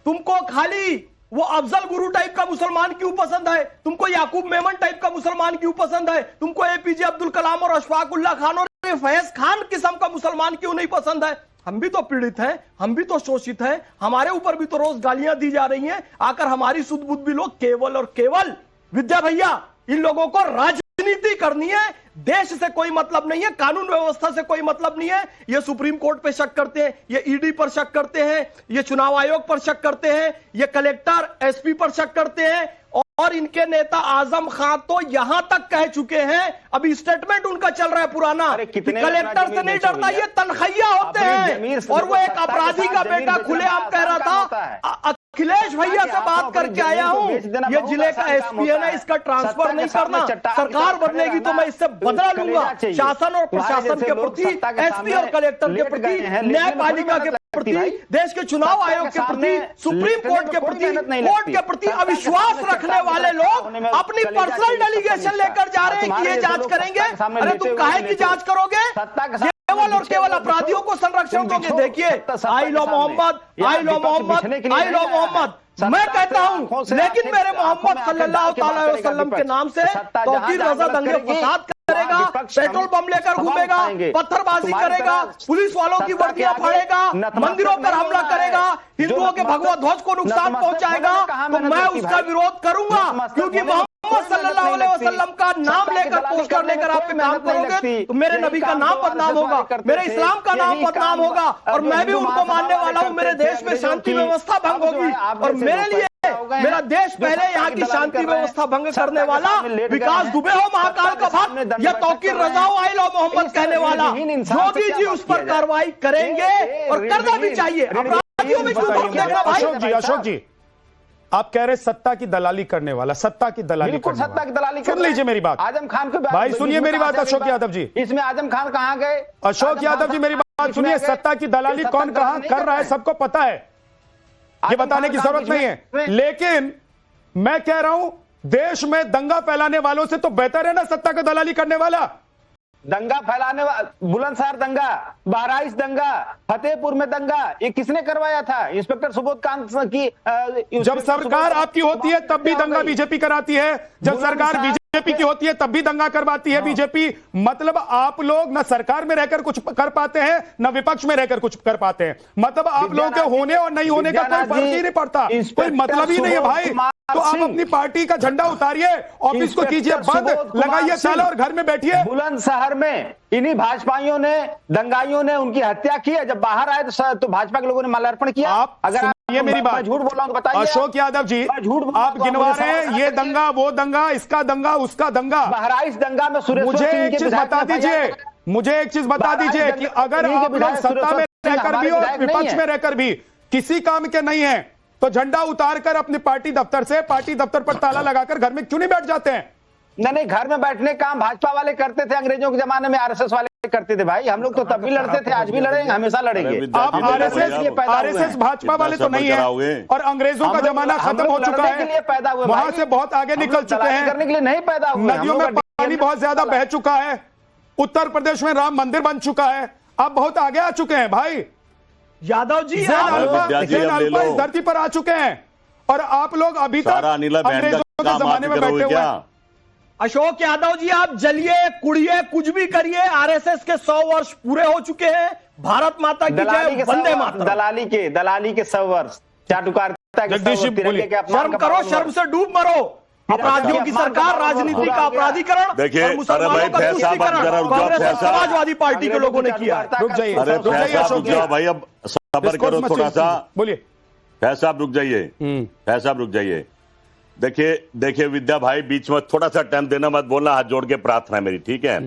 S10: तुमको खाली वो अफजल गुरु टाइप का मुसलमान क्यों पसंद है? तुमको याकूब मेमन टाइप का मुसलमान क्यों पसंद है? तुमको एपीजे अब्दुल कलाम और अशफाकुल्लाह खान और फैज खान किस्म का मुसलमान क्यों नहीं पसंद है? हम भी तो पीड़ित हैं, हम भी तो शोषित हैं, हमारे ऊपर भी तो रोज गालियां दी जा रही हैं। आकर हमारी सुध बुध भी लोग केवल और केवल, विद्या भैया, इन लोगों को राजनीति करनी है, देश से कोई मतलब नहीं है, कानून व्यवस्था से कोई मतलब नहीं है। ये सुप्रीम कोर्ट पे शक करते हैं, ये ईडी पर शक करते हैं, ये चुनाव आयोग पर शक करते हैं, ये कलेक्टर एसपी पर शक करते हैं, और इनके नेता आजम खान तो यहां तक कह चुके हैं, अभी स्टेटमेंट उनका चल रहा है पुराना, कलेक्टर से नहीं डरता, ये तनखैया होते हैं। और वो एक अपराधी का बेटा खुलेआम कह रहा था, अखिलेश भैया से बात करके आया हूं, ये जिले का एसपी है ना, इसका ट्रांसफर नहीं करना, सरकार बदलेगी तो मैं इससे बदला लूंगा। शासन और प्रशासन के प्रति, एसपी और कलेक्टर के प्रति, न्यायपालिका के प्रति, देश के चुनाव आयोग के प्रति, सुप्रीम कोर्ट के प्रति, कोर्ट के प्रति अविश्वास रखने वाले लोग अपनी पर्सनल डेलीगेशन लेकर जा रहे हैं कि ये जांच करेंगे। अरे तुम काहे की जांच करोगे? केवल और केवल अपराधियों को संरक्षण दोगे। देखिए, आई लो मोहम्मद, आई लो मोहम्मद, आई लो मोहम्मद, मैं कहता हूं, लेकिन मेरे मोहम्मद सल्लल्लाहु अलैहि वसल्लम के नाम से तौकीर रजा दंगे फसाद करेगा, पेट्रोल बम लेकर घूमेगा, पत्थरबाजी करेगा, पुलिस वालों की वर्दियां फाड़ेगा, मंदिरों पर हमला करेगा, हिंदुओं के भगवा ध्वज को नुकसान पहुंचाएगा, तो मैं उसका विरोध करूंगा, क्योंकि मोहम्मद मोहम्मद सल्लल्लाहु अलैहि वसल्लम का नाम लेकर पोस्टर लेकर आप काम करोगे तो मेरे नबी का नाम बदनाम होगा, मेरे इस्लाम का नाम बदनाम होगा, और मैं भी उनको मानने वाला हूँ। मेरे देश में शांति व्यवस्था भंग होगी, और मेरे लिए मेरा देश पहले यहाँ की शांति व्यवस्था भंग करने वाला विकास दुबे हो, महाकाल का भक्त, या तौकीर रजा हो, आइल हो मोहम्मद कहने वाला मोदी जी उस पर कार्रवाई करेंगे और करना भी चाहिए। अपराधियों में क्यों रोकिएगा भाई?
S1: अशोक जी आप कह रहे सत्ता की दलाली करने वाला, सत्ता की दलाली
S8: बिल्कुल
S1: करने
S8: सत्ता की
S1: वाला।
S8: दलाली
S1: सुन लीजिए मेरी बात,
S8: आजम खान को
S1: भाई सुनिए मेरी बात अशोक यादव जी,
S8: इसमें आजम खान कहाँ गए?
S1: अशोक यादव जी मेरी बात सुनिए, सत्ता की दलाली कौन कहां कर रहा है सबको पता है, ये बताने की जरूरत नहीं है। लेकिन मैं कह रहा हूं देश में दंगा फैलाने वालों से तो बेहतर है ना सत्ता का दलाली करने वाला।
S8: दंगा फैलाने वाला, बुलंदशहर दंगा, बहराइच दंगा, फतेहपुर में दंगा, ये किसने करवाया था? इंस्पेक्टर सुबोध कांत की।
S1: जब सरकार आपकी होती है तब भी दंगा बीजेपी कराती है, जब सरकार बीजेपी की होती है तब भी दंगा करवाती है बीजेपी। मतलब आप लोग ना सरकार में रहकर कुछ कर पाते हैं ना विपक्ष में रहकर कुछ कर पाते हैं। मतलब आप लोगों के होने और नहीं होने का कोई फर्क ही नहीं पड़ता, कोई मतलब ही नहीं है भाई। तो आप अपनी पार्टी का झंडा उतारिए, ऑफिस को कीजिए बंद, लगाइए ताला और घर में बैठिए।
S8: बुलंदशहर में इन्हीं भाजपाइयों ने, दंगाइयों ने उनकी हत्या की है। जब बाहर आए तो भाजपा के लोगों ने माल्यार्पण किया।
S1: आप
S8: अगर
S1: ये मेरी बात
S8: झूठ बोल रहा हूं तो बताइए।
S1: अशोक यादव जी आप गिनवा रहे हैं ये दंगा वो दंगा, इसका दंगा उसका दंगा।
S8: बहराइच दंगा में
S1: मुझे एक चीज बता दीजिए, मुझे एक चीज बता दीजिए कि अगर आप लोग सत्ता में रहकर भी और विपक्ष में रहकर भी किसी काम के नहीं है तो झंडा उतार कर अपनी पार्टी दफ्तर पर ताला लगाकर घर में क्यों नहीं बैठ जाते हैं?
S8: नहीं, घर में बैठने काम भाजपा वाले करते थे, अंग्रेजों के जमाने में आरएसएस वाले करते थे भाई। हम लोग तो तब भी लड़ते थे, आज भी लड़ेंगे, हमेशा लड़ेंगे।
S1: आप आरएसएस भाजपा वाले तो नहीं है, और अंग्रेजों का जमाना खत्म हो चुका है, वहां से बहुत आगे निकल चुके हैं,
S8: करने के लिए नहीं पैदा हुए।
S1: नदियों में पानी बहुत ज्यादा बह चुका है, उत्तर प्रदेश में राम मंदिर बन चुका है, आप बहुत आगे आ चुके हैं भाई।
S10: यादव जी
S1: इस धरती पर आ चुके हैं और आप लोग अभी तक अंग्रेजों के जमाने में बैठे हुए हैं।
S10: अशोक यादव जी आप जलिए कुड़िए कुछ भी करिए, आरएसएस के 100 वर्ष पूरे हो चुके हैं। भारत माता की जय, वंदे मातरम।
S8: दलाली के 100 वर्ष, चाटुकारिता के 100 वर्ष, तिरंगे के अपमान।
S10: शर्म करो, शर्म से डूब मरो। अपराधियों की सरकार, राजनीति का अपराधीकरण,
S11: देखिए
S10: मुसलमानों का तुष्टीकरण कांग्रेस और समाजवादी पार्टी के लोगों ने किया।
S1: रुक जाइए
S11: रुक जाओ भाई, अब सबर करो थोड़ा सा।
S1: बोलिए
S11: फैज साहब रुक जाइए, फैज साहब रुक जाइए। देखिए विद्या भाई, बीच में थोड़ा सा टाइम देना, मत बोलना, हाथ जोड़ के प्रार्थना है मेरी, ठीक है?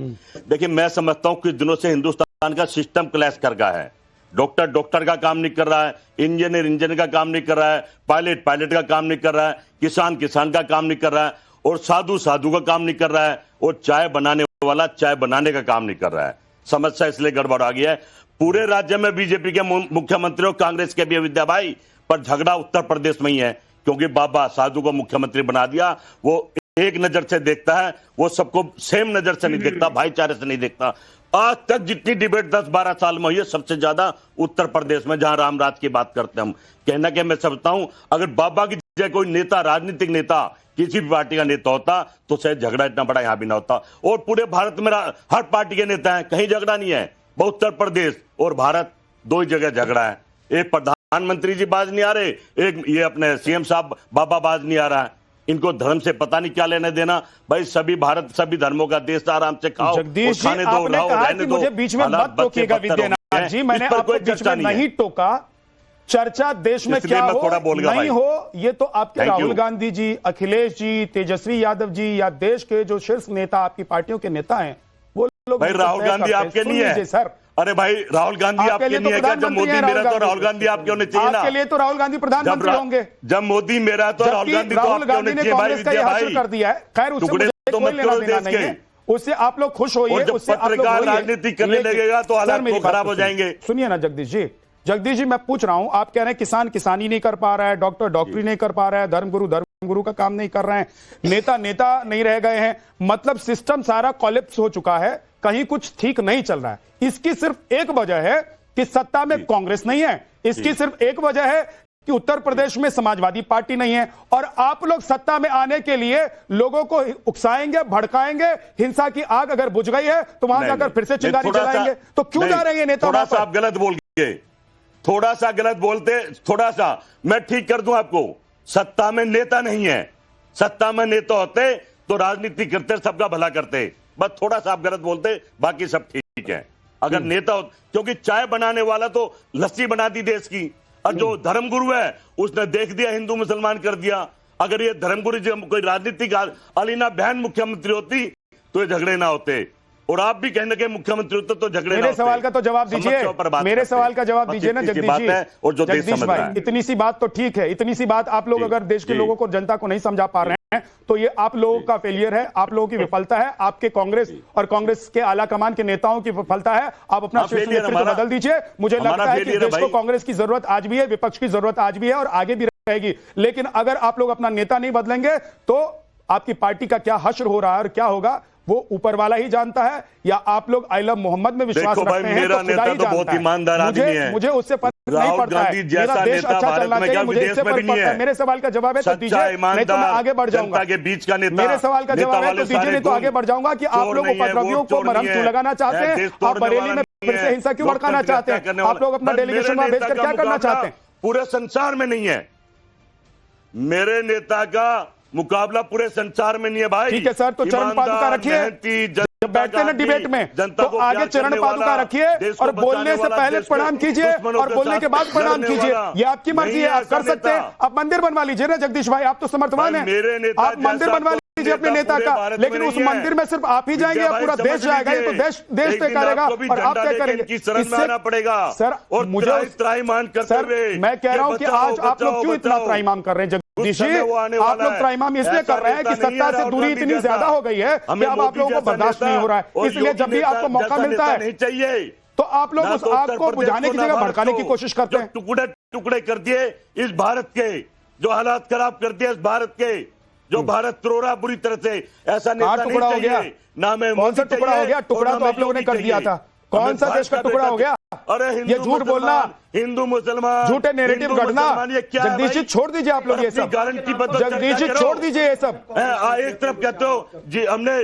S11: देखिए मैं समझता हूं कुछ दिनों से हिंदुस्तान का सिस्टम क्लैश कर रहा है। डॉक्टर का काम नहीं कर रहा है, इंजीनियर का काम नहीं कर रहा है, पायलट का काम नहीं कर रहा है, किसान का काम नहीं कर रहा है, और साधु का काम नहीं कर रहा है, और चाय बनाने वाला चाय बनाने का काम नहीं कर रहा है। समस्या इसलिए गड़बड़ आ गई है। पूरे राज्य में बीजेपी के मुख्यमंत्री और कांग्रेस के भी विद्या भाई, पर झगड़ा उत्तर प्रदेश में ही है, क्योंकि बाबा साधु को मुख्यमंत्री बना दिया। वो एक नजर से देखता है, वो सबको सेम नजर से नहीं देखता, भाईचारे से नहीं देखता। आज तक जितनी डिबेट 10-12 साल में हुई है, सबसे ज्यादा उत्तर प्रदेश में, जहां रामराज की बात करते हैं हम। कहना क्या मैं समझता हूं, अगर बाबा की जगह कोई नेता, राजनीतिक नेता, किसी भी पार्टी का नेता होता तो शायद झगड़ा इतना बड़ा यहां भी ना होता। और पूरे भारत में हर पार्टी के नेता हैं, कहीं झगड़ा नहीं है। उत्तर प्रदेश और भारत दो ही जगह झगड़ा है। एक प्रधानमंत्री जी बाज नहीं आ रहे, एक ये अपने सीएम साहब बाबा बाज नहीं आ रहा है। इनको धर्म से पता नहीं क्या लेने देना भाई। सभी भारत सभी धर्मों का देश, आराम से खाओ,
S1: जगदीश जी,
S11: खाने दो,
S1: आपने
S11: रहो,
S1: कहा
S11: रहने
S1: कि
S11: दो।
S1: मुझे बीच में मत टोकिएगा विद्यानाथ जी, मैंने आपको बीच में नहीं टोका। चर्चा देश में क्या हो नहीं हो, ये तो आपके राहुल गांधी जी, अखिलेश जी, तेजस्वी यादव जी, या देश के जो शीर्ष नेता आपकी पार्टियों के नेता हैं वो लोग।
S11: भाई राहुल गांधी आपके नहीं है
S1: सर।
S11: अरे भाई राहुल गांधी आपके नहीं है क्या? जब मोदी मेरा तो राहुल गांधी आपके होने चाहिए ना।
S1: आपके लिए तो राहुल गांधी प्रधानमंत्री होंगे।
S11: जब मोदी मेरा तो राहुल गांधी
S1: ने कांग्रेस का ये हासिल कर दिया है। खैर उससे कोई लेना देना नहीं है, उससे आप लोग खुश होइए।
S11: उससे पत्रकार राजनीति करने लगेगा तो हालात तो खराब हो जाएंगे।
S1: सुनिए ना जगदीश जी मैं पूछ रहा हूं, आप कह रहे हैं किसान किसानी नहीं कर पा रहा है, डॉक्टर डॉक्टरी नहीं कर पा रहा है, धर्मगुरु का काम नहीं कर रहे हैं, नेता नहीं रह गए हैं। मतलब सिस्टम सारा कोलैप्स हो चुका है, कहीं कुछ ठीक नहीं चल रहा है। इसकी सिर्फ एक वजह है कि सत्ता में कांग्रेस नहीं है, इसकी सिर्फ एक वजह है कि उत्तर प्रदेश में समाजवादी पार्टी नहीं है। और आप लोग सत्ता में आने के लिए लोगों को उकसाएंगे, भड़काएंगे। हिंसा की आग अगर बुझ गई है तो वहां जाकर फिर से चिंगारी जलाएंगे। तो क्यों जा रहे हैं नेता?
S11: थोड़ा सा आप गलत बोल गए, थोड़ा सा गलत बोलते, थोड़ा सा मैं ठीक कर दूं आपको। सत्ता में नेता नहीं है, सत्ता में नेता होते तो राजनीति करते सबका भला करते, बस थोड़ा सा आप गलत बोलते, बाकी सब ठीक है। अगर नेता क्योंकि चाय बनाने वाला तो लस्सी बना दी देश की, और जो धर्मगुरु है उसने देख दिया हिंदू मुसलमान कर दिया। अगर ये धर्मगुरु जो कोई राजनीतिक अलीना बहन मुख्यमंत्री होती तो ये झगड़े ना होते, और आप भी कहने के मुख्यमंत्री होते तो झगड़े।
S1: मेरे सवाल का तो जवाब दीजिए, मेरे सवाल का जवाब दीजिए ना जगदीश जी।
S11: और जो देश समझ रहा है,
S1: इतनी सी बात तो ठीक है, इतनी सी बात आप लोग अगर देश के लोगों को, जनता को नहीं समझा पा रहे हैं तो ये आप लोगों का फेलियर है, आप लोगों की विफलता है, आपके कांग्रेस और कांग्रेस के आला कमान के नेताओं की विफलता है। आप अपना नेतृत्व बदल दीजिए। मुझे लगता है कि देश को कांग्रेस की जरूरत आज भी है, विपक्ष की जरूरत आज भी है और आगे भी रहेगी। लेकिन अगर आप लोग अपना नेता नहीं बदलेंगे तो आपकी पार्टी का क्या हश्र हो रहा है और क्या होगा वो ऊपर वाला ही जानता है, या आप लोग आई लव मोहम्मद में विश्वास रखते हैं
S11: मेरा
S1: तो
S11: नेता तो बहुत ईमानदार आदमी है,
S1: मुझे उससे फर्क नहीं पड़ता है। मेरा देश अच्छा चलना चाहिए, मुझे इससे फर्क पड़ता है। मेरे सवाल का जवाब है तो दीजिए, नहीं तो मैं आगे बढ़ जाऊंगा।
S11: के बीच का नेता,
S1: मेरे सवाल का जवाब है तो दीजिए, नहीं तो आगे बढ़ जाऊंगा कि आप लोग उपद्रवियों को मरहम क्यों लगाना चाहते हैं, आप बरेली में फिर से हिंसा क्यों भड़काना चाहते हैं, आप लोग अपना डेलीगेशन वहां भेजकर क्या करना चाहते हैं।
S11: पूरे संसार में नहीं है, मेरे नेता का मुकाबला पूरे संसार में नहीं है भाई।
S1: ठीक है सर, तो चरण पादुका रखिए, जब बैठते हैं ना डिबेट में तो आगे चरण पादुका रखिए और बोलने से पहले प्रणाम कीजिए और बोलने के बाद प्रणाम कीजिए। ये आपकी मर्जी है, आप कर सकते हैं। आप मंदिर बनवा लीजिए ना जगदीश भाई, आप तो समर्थवान हैं, आप मंदिर बनवा लीजिए अपने नेता का, लेकिन उस मंदिर में सिर्फ आप ही जाएंगे या पूरा देश जाएगा? ये तो देश तय करेगा और आप तय करेंगे।
S11: इससे पड़ेगा
S1: सर, मुझे सर मैं कह रहा हूं कि आज आप लोग क्यों इतना त्राइमाम कर रहे हैं जगदीश जी? आप लोग त्राइमाम इसलिए कर रहे हैं कि सत्ता से दूरी इतनी ज्यादा हो गई है कि अब आप लोगों को बर्दाश्त नहीं हो रहा है, इसलिए जब भी आपको मौका मिलता है
S11: नहीं चाहिए
S1: तो आप लोग उस आग को बुझाने की जगह भड़काने की कोशिश करते हैं।
S11: टुकड़े टुकड़े कर दिए इस भारत के, जो हालात खराब कर दिए इस भारत के, जो भारत त्रोड़ा बुरी तरह से, ऐसा नेता नहीं
S1: टुकड़ा हो गया
S11: ना। मैं
S1: कौन सा टुकड़ा हो गया? टुकड़ा तो आप लोगों ने कर दिया था, कौन सा देश का टुकड़ा हो गया?
S11: अरे
S1: ये झूठ बोलना,
S11: हिंदू मुसलमान,
S1: झूठे नैरेटिव गढ़ना, जगदीश जी छोड़ दीजिए आप लोग ये सब, जगदीश जी छोड़ दीजिए ये सब।
S11: एक तरफ कहते हो जी हमने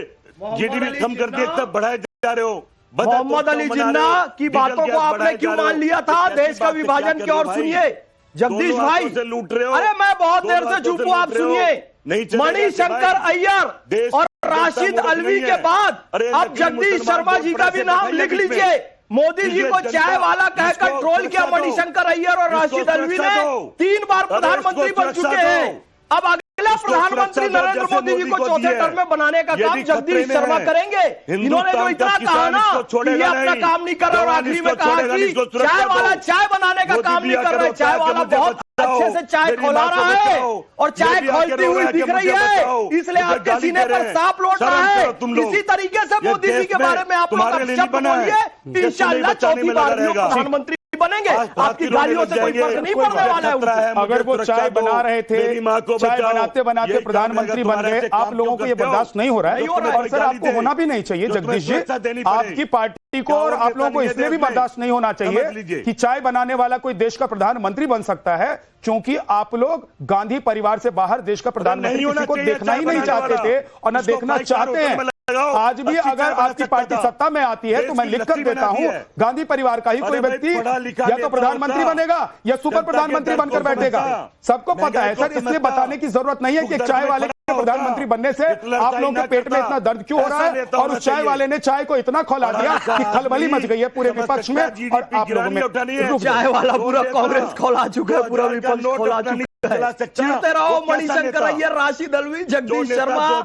S11: जीडीपी कम कर दी, एक तरफ बढ़ाए जा रहे हो।
S10: मोहम्मद अली जिन्ना की बातों को आपने क्यों मान लिया था? देश का विभाजन की ओर सुनिए जगदीश भाई,
S11: लूट रहे हो।
S10: अरे मैं बहुत देर से चुप हूं, आप सुनिए। मणिशंकर अय्यर और राशिद अलवी के बाद अब जगदीश शर्मा जी का भी नाम लिख लीजिए। मोदी जी को चाय वाला कहकर ट्रोल किया मणिशंकर अय्यर और राशिद अलवी ने 3 बार प्रधानमंत्री बन चुके हैं। अब अगला प्रधानमंत्री नरेंद्र मोदी जी को चौथे टर्म में बनाने का काम जगदीश शर्मा करेंगे। इन्होंने जो इतना कहा ना कि ये अपना काम नहीं कर रहा, और आखिरी में कहा कि चाय वाला चाय बनाने का काम नहीं कर रहा, चाय वाला बहुत अच्छे से चाय खौला रहा है और चाय खोलती हुई दिख रही है, इसलिए आपके सीने पर सांप लौट रहा है। इसी तरीके से मोदी जी के बारे में आप लोग शब्द बोलिए, इंशाअल्लाह चौथी बार प्रधानमंत्री बनेंगे, आपकी गालियों से कोई फर्क नहीं पड़ने वाला है।
S1: अगर वो चाय बना रहे थे, चाय बनाते बनाते प्रधानमंत्री बन गए, आप लोगों को ये बर्दाश्त नहीं हो रहा है और सर आपको होना भी नहीं चाहिए जगदीश जी, आपकी पार्टी को और आप लोगों को इसलिए भी बर्दाश्त नहीं होना चाहिए कि चाय बनाने वाला कोई देश का प्रधानमंत्री बन सकता है, क्योंकि आप लोग गांधी परिवार से बाहर देश का प्रधानमंत्री किसी को देखना ही नहीं चाहते थे और न देखना चाहते हैं। आज भी अगर आपकी पार्टी सत्ता में आती है तो मैं लिखकर देता हूं, गांधी परिवार का ही कोई व्यक्ति या तो प्रधानमंत्री बनेगा या सुपर प्रधानमंत्री बनकर बैठेगा। सबको पता है सर, इसलिए बताने की जरूरत नहीं है कि चाय वाले के प्रधानमंत्री बनने से आप लोगों के पेट में इतना दर्द क्यों हो रहा है, और उस चाय वाले ने चाय को इतना खौला दिया कि खलबली मच गई है पूरे विपक्ष में और आप लोगों में।
S10: चाय वाला पूरा कांग्रेस खौला चुका है, पूरा विपक्ष खौला चुका है। चिढ़ते रहो मणिशंकर अय्यर, राशिद अलवी, जगदीश शर्मा,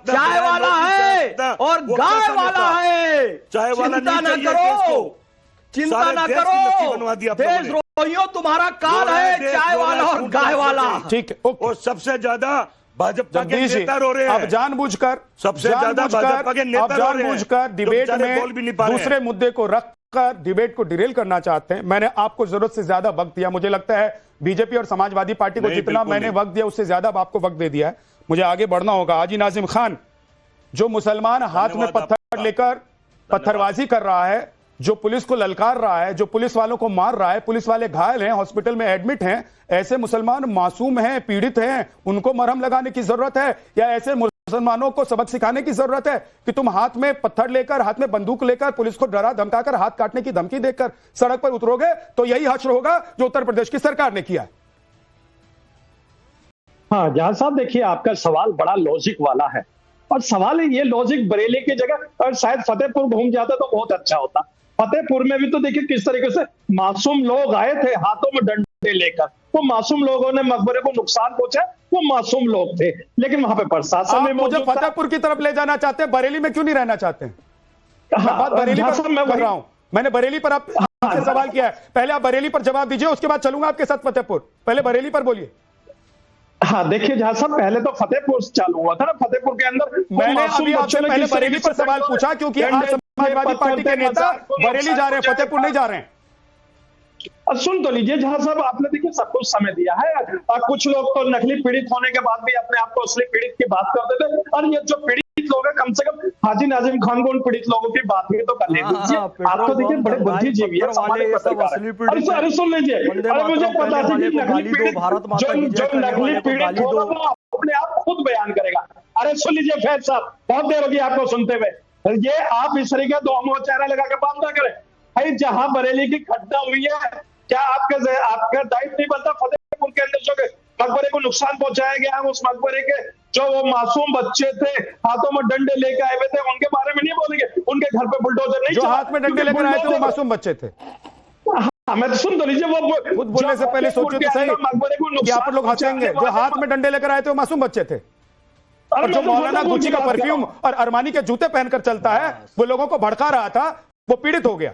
S10: चाय वाला है और गाय वाला है। चिंता ना करो, चिंता ना करो, देशद्रोहियों तुम्हारा काल है चाय वाला और गाय वाला।
S1: ठीक है,
S11: और सबसे ज्यादा भाजपा के नेता रो रहे हैं।
S1: अब जानबूझकर
S11: सबसे ज्यादा भाजपा के नेता
S1: जानबूझकर डिबेट में दूसरे मुद्दे को रखकर डिबेट को डिरेल करना चाहते हैं। मैंने आपको जरूरत से ज्यादा वक्त दिया, मुझे लगता है बीजेपी और समाजवादी पार्टी को जितना मैंने वक्त दिया उससे ज्यादा आपको वक्त दे दिया है, मुझे आगे बढ़ना होगा। हाजी नाजिम खान, जो मुसलमान हाथ में पत्थर लेकर पत्थरबाजी कर रहा है, जो पुलिस को ललकार रहा है, जो पुलिस वालों को मार रहा है, पुलिस वाले घायल हैं, हॉस्पिटल में एडमिट हैं, ऐसे मुसलमान मासूम हैं, पीड़ित हैं, उनको मरहम लगाने की जरूरत है या ऐसे मुसलमानों को सबक सिखाने की जरूरत है कि तुम हाथ में पत्थर लेकर, हाथ में बंदूक लेकर पुलिस को डरा धमकाकर, हाथ काटने की धमकी देकर सड़क पर उतरोगे तो यही हश्र होगा जो उत्तर प्रदेश की सरकार ने किया है।
S12: हाँ जहां साहब, देखिए आपका सवाल बड़ा लॉजिक वाला है और सवाल है ये लॉजिक बरेली की जगह और शायद फतेहपुर घूम जाता तो बहुत अच्छा होता। फतेहपुर में भी तो देखिए किस तरीके से मासूम लोग आए थे हाथों में डंडे लेकर, वो मासूम लोगों ने मकबरे को नुकसान पहुंचा, वो मासूम लोग थे, लेकिन वहां पे प्रशासन में
S1: मुझे फतेहपुर की तरफ ले जाना चाहते हैं, बरेली में क्यों नहीं रहना चाहते हैं? मैं बात बरेली पर मैं कर रहा हूं, मैंने बरेली पर आपसे सवाल किया है, पहले आप बरेली पर जवाब दीजिए, उसके बाद चलूंगा आपके साथ फतेहपुर। पहले बरेली पर बोलिए।
S12: हाँ देखिए जहां साहब पहले तो फतेहपुर से चालू हुआ था ना, फतेहपुर के अंदर
S1: मैंने अभी आपसे पहले बरेली पर सवाल पूछा क्योंकि आज समाजवादी पार्टी के नेता बरेली जा रहे हैं, फतेहपुर नहीं जा रहे हैं।
S12: सुन तो लीजिए जहां साहब आपने देखिए सब कुछ समय दिया है, कुछ लोग तो नकली पीड़ित होने के बाद भी अपने आप को असली पीड़ित की बात करते थे, और ये जो पीड़ित लोग हैं कम से कम हाजी नाजिम खान को उन पीड़ित लोगों की बात भी तो कर लीजिए। आप तो देखिए बड़े बुद्धिजीवी है, अरे सुन लीजिए, अरे मुझे पता था कि नकली पीड़ित जो नकली पीड़ित होगा वो अपने आप खुद बयान करेगा। अरे सुन लीजिए फैज साहब, बहुत देर होगी आपको सुनते हुए, ये आप इस तरीके दो मुंह चेहरा लगा के बात ना करें। भाई जहां बरेली की घटना हुई है, क्या आपका दायित्व नहीं बनता फतेहपुर के अंदर जो मकबरे को नुकसान पहुंचाया गया है, उस मकबरे के जो वो मासूम बच्चे थे हाथों में डंडे लेकर आए हुए थे, उनके बारे में नहीं बोलेंगे? उनके घर पे बुलडोजर नहीं,
S1: जो हाथ में डंडे लेकर आए थे वो मासूम बच्चे थे।
S12: मैं तो सुन तो लीजिए, वो
S1: खुद बोलने से पहले सोचिए तो सही कि आप लोग हंसेंगे। जो हाथ में डंडे लेकर आए थे वो मासूम बच्चे थे, और जो मौलाना गुची का परफ्यूम और अरमानी के जूते पहनकर चलता है वो लोगों को भड़का रहा था, वो पीड़ित हो गया।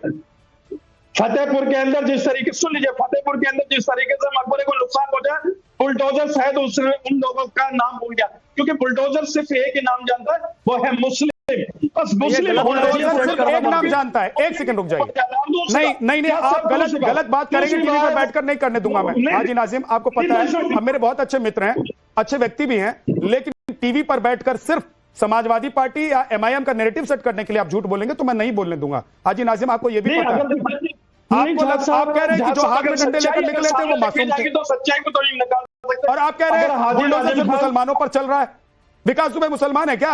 S12: फतेहपुर के अंदर जिस तरीके सुन लीजिए, फतेहपुर के अंदर जिस तरीके से मकबरे को नुकसान पहुंचा, बुलडोजर शायद उन लोगों का नाम भूल गया, क्योंकि बुलडोजर सिर्फ एक ही नाम जानता है, वो है मुस्लिम। बस मुस्लिम
S1: बुलडोजर सिर्फ एक नाम जानता है। एक सेकंड रुक जाइए, नहीं आप गलत बात करेंगे, टीवी पर बैठकर नहीं करने दूंगा मैं। हाजी नाजिम आपको पता है हम मेरे बहुत अच्छे मित्र हैं, अच्छे व्यक्ति भी हैं, लेकिन टीवी पर बैठकर सिर्फ समाजवादी पार्टी या एमआईएम का नैरेटिव सेट करने के लिए आप झूठ बोलेंगे तो मैं नहीं बोलने दूंगा। हाजी नाजिम आपको ये भी पता है, आप कह रहे हैं कि जो हाथ में डंडे लेकर निकले थे वो मासूम थे,
S12: तो सच्चाई को तो नहीं निकाल सकते।
S1: और आप कह रहे हैं बुलडोजर सिर्फ मुसलमानों पर चल रहा है। विकास दुबे मुसलमान है क्या?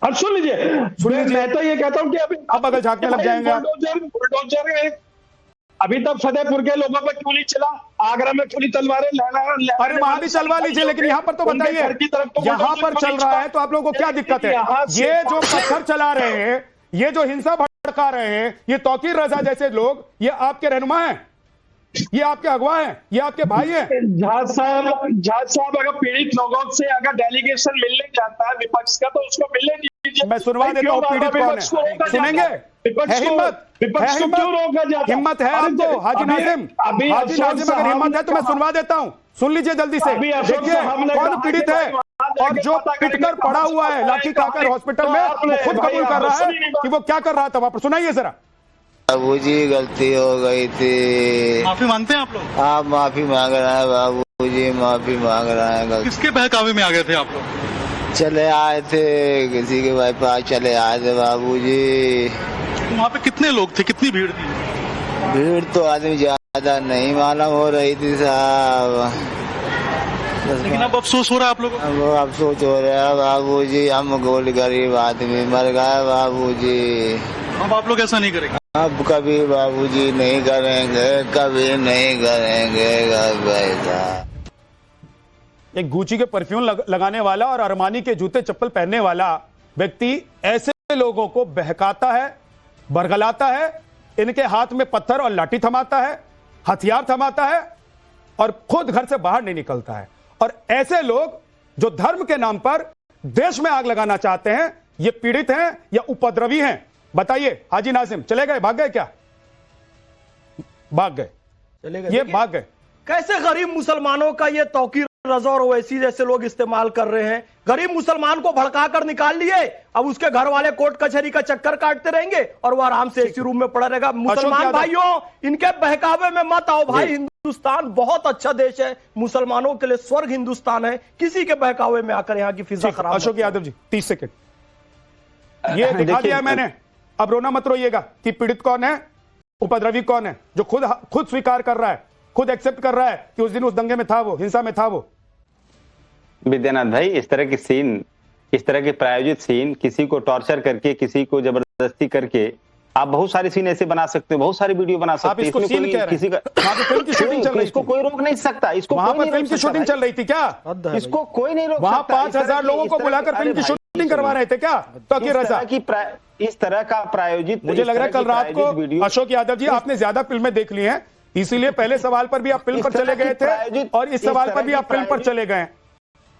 S12: अब सुन लीजिए, मैं तो ये कहता हूं कि अभी
S1: अब अगर झांकने लग जाएंगे
S12: बुलडोजर अभी तक फतेहपुर के लोगों पर क्यों नहीं चला? आगरा में क्यों नहीं तलवारें लहरा?
S1: अरे वहां भी चलवा लीजिए, लेकिन यहाँ पर तो बताइए, यहाँ पर चल रहा है तो आप लोगों को क्या दिक्कत है? ये जो पत्थर चला रहे हैं, ये जो हिंसा भड़का रहे हैं, ये तौकीर रजा जैसे लोग, ये आपके रहनुमा हैं, ये आपके अगवा हैं, ये आपके भाई हैं।
S12: जहाज साहब अगर पीड़ित लोगों से अगर डेलीगेशन मिलने जाता है विपक्ष का, तो उसको मिलने दीजिए।
S1: मैं सुनवा देता हूँ पीड़ित कौन है, सुनेंगे? हिम्मत है आपको हाजी नाजिम? हाजी नाजिम अगर हिम्मत है तो मैं सुनवा देता हूँ, सुन लीजिए जल्दी से। देखिए कौन पीड़ित है, और जो पिटकर पड़ा हुआ है लाठी खाकर हॉस्पिटल में, वो खुद कबूल कर रहा है कि वो क्या कर रहा था वहां पर। सुनाइए जरा।
S13: बाबूजी गलती हो गई थी।
S14: माफी मांगते हैं आप लोग?
S13: आप माफी मांग रहे हैं बाबूजी, माफी मांग रहे हैं।
S14: किसके बहकावे में आ गए थे आप लोग?
S13: चले आए थे, किसी के भाई पास चले आए थे बाबूजी।
S14: तो वहाँ पे कितने लोग थे, कितनी भीड़ थी?
S13: भीड़ तो आदमी ज्यादा नहीं मालूम हो रही थी साहब,
S14: लेकिन अब अफसोस हो रहा है आप लोगों को?
S13: अब अफसोस हो रहा है बाबूजी, हम गोल गरीब आदमी मर गए बाबूजी।
S14: अब आप लोग ऐसा नहीं करेंगे?
S13: अब कभी बाबूजी नहीं करेंगे, कभी नहीं करेंगे ऐसा।
S1: एक गुची के परफ्यूम लगाने वाला और अरमानी के जूते चप्पल पहनने वाला व्यक्ति ऐसे लोगों को बहकाता है, बरगलाता है, इनके हाथ में पत्थर और लाठी थमाता है, हथियार थमाता है, और खुद घर से बाहर नहीं निकलता है। और ऐसे लोग जो धर्म के नाम पर देश में आग लगाना चाहते हैं, ये पीड़ित हैं या उपद्रवी हैं? बताइए हाजी नाजिम। चले गए, भाग गए क्या? भाग गए,
S10: चले गए,
S1: ये भाग गए।
S10: कैसे गरीब मुसलमानों का ये तौकीर रजा और ओवैसी जैसे लोग इस्तेमाल कर रहे हैं। गरीब मुसलमान को भड़काकर निकाल लिए, अब उसके घर वाले कोर्ट कचहरी का चक्कर काटते रहेंगे और वो आराम से एसी रूम में पड़ा रहेगा। मुसलमान भाइयों, इनके बहकावे में मत आओ भाई। हिंदुस्तान बहुत अच्छा देश है, मुसलमानों के लिए स्वर्ग हिंदुस्तान है, किसी के बहकावे में आकर यहाँ की फिजा खराब।
S1: अशोक यादव जी 30 सेकंड ये दिखा दिया मैंने, अब रोना मत रोइएगा कि पीड़ित कौन है, उपद्रवी कौन है, जो खुद स्वीकार कर रहा है, खुद एक्सेप्ट कर रहा है कि उस दिन उस दंगे में था, वो हिंसा में था। वो
S8: विद्यानाथ भाई, इस तरह की सीन, इस तरह के प्रायोजित सीन, किसी को टॉर्चर करके, किसी को जबरदस्ती करके आप बहुत सारी सीन ऐसे बना सकते हो, बहुत सारी वीडियो बना सकते हो।
S1: इसको सीन कह रहे हैं।
S8: किसी का
S1: वहाँ पे फिल्म की शूटिंग चल रही
S8: इसको
S1: थी।
S8: कोई रोक नहीं सकता, इसको
S1: वहां
S8: कोई
S1: पर
S8: नहीं
S1: फिल्म
S8: रोक
S1: की
S8: सकता
S1: शूटिंग
S8: भाई।
S1: चल रही थी क्या?
S8: इसको कोई नहीं रोक
S1: वहां
S8: सकता।
S1: 5,000 लोगों को बुलाकर फिल्म की शूटिंग करवा रहे थे क्या? तकीर रजा,
S8: इस तरह का प्रायोजित,
S1: मुझे लग रहा है कल रात को अशोक यादव जी आपने ज्यादा फिल्में देख ली हैं, इसीलिए पहले सवाल पर भी आप फिल्म पर चले गए थे और इस सवाल पर भी आप फिल्म पर चले गए।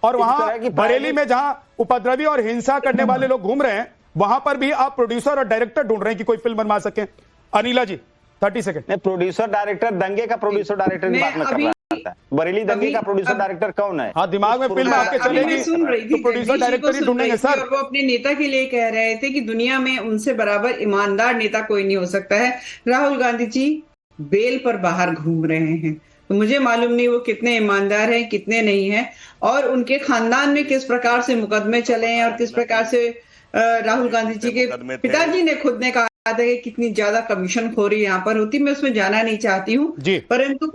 S1: और वहां बरेली में जहां उपद्रवी और हिंसा करने वाले लोग घूम रहे हैं, वहां पर भी आप प्रोड्यूसर और डायरेक्टर ढूंढ रहे हैं कि कोई फिल्म बनवा सके। अनिला जी 30 सेकंड।
S8: प्रोड्यूसर डायरेक्टर, दंगे का प्रोड्यूसर डायरेक्टर की बात में कर रहा था। बरेली दंगे का प्रोड्यूसर डायरेक्टर कौन है?
S1: हाँ, दिमाग में फिल्म आपके चलेगी
S9: सुन रही थी,
S1: तो प्रोड्यूसर डायरेक्टर ही ढूंढेंगे सर।
S9: और वो अपने नेता के लिए कह रहे थे कि दुनिया में उनसे बराबर ईमानदार नेता कोई नहीं हो सकता है। राहुल गांधी जी बेल पर बाहर घूम रहे हैं, तो मुझे मालूम नहीं वो कितने ईमानदार हैं, कितने नहीं हैं, और उनके खानदान में किस प्रकार से मुकदमे चले हैं और किस प्रकार से राहुल गांधी जी के पिताजी ने खुद ने कहा था कि कितनी ज्यादा कमीशन खोरी यहाँ पर होती। मैं उसमें जाना नहीं चाहती हूँ, परंतु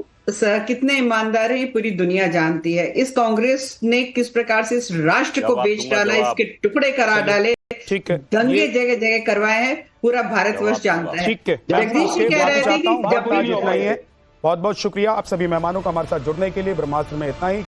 S9: कितने ईमानदार है पूरी दुनिया जानती है। इस कांग्रेस ने किस प्रकार से इस राष्ट्र को बेच डाला, इसके टुकड़े करा डाले, दंगे जगह जगह करवाए हैं, पूरा भारतवर्ष जानता है। जगदीश जी कह रहे थे कि जब भी
S1: बहुत बहुत शुक्रिया आप सभी मेहमानों का हमारे साथ जुड़ने के लिए। ब्रह्मास्त्र में इतना ही।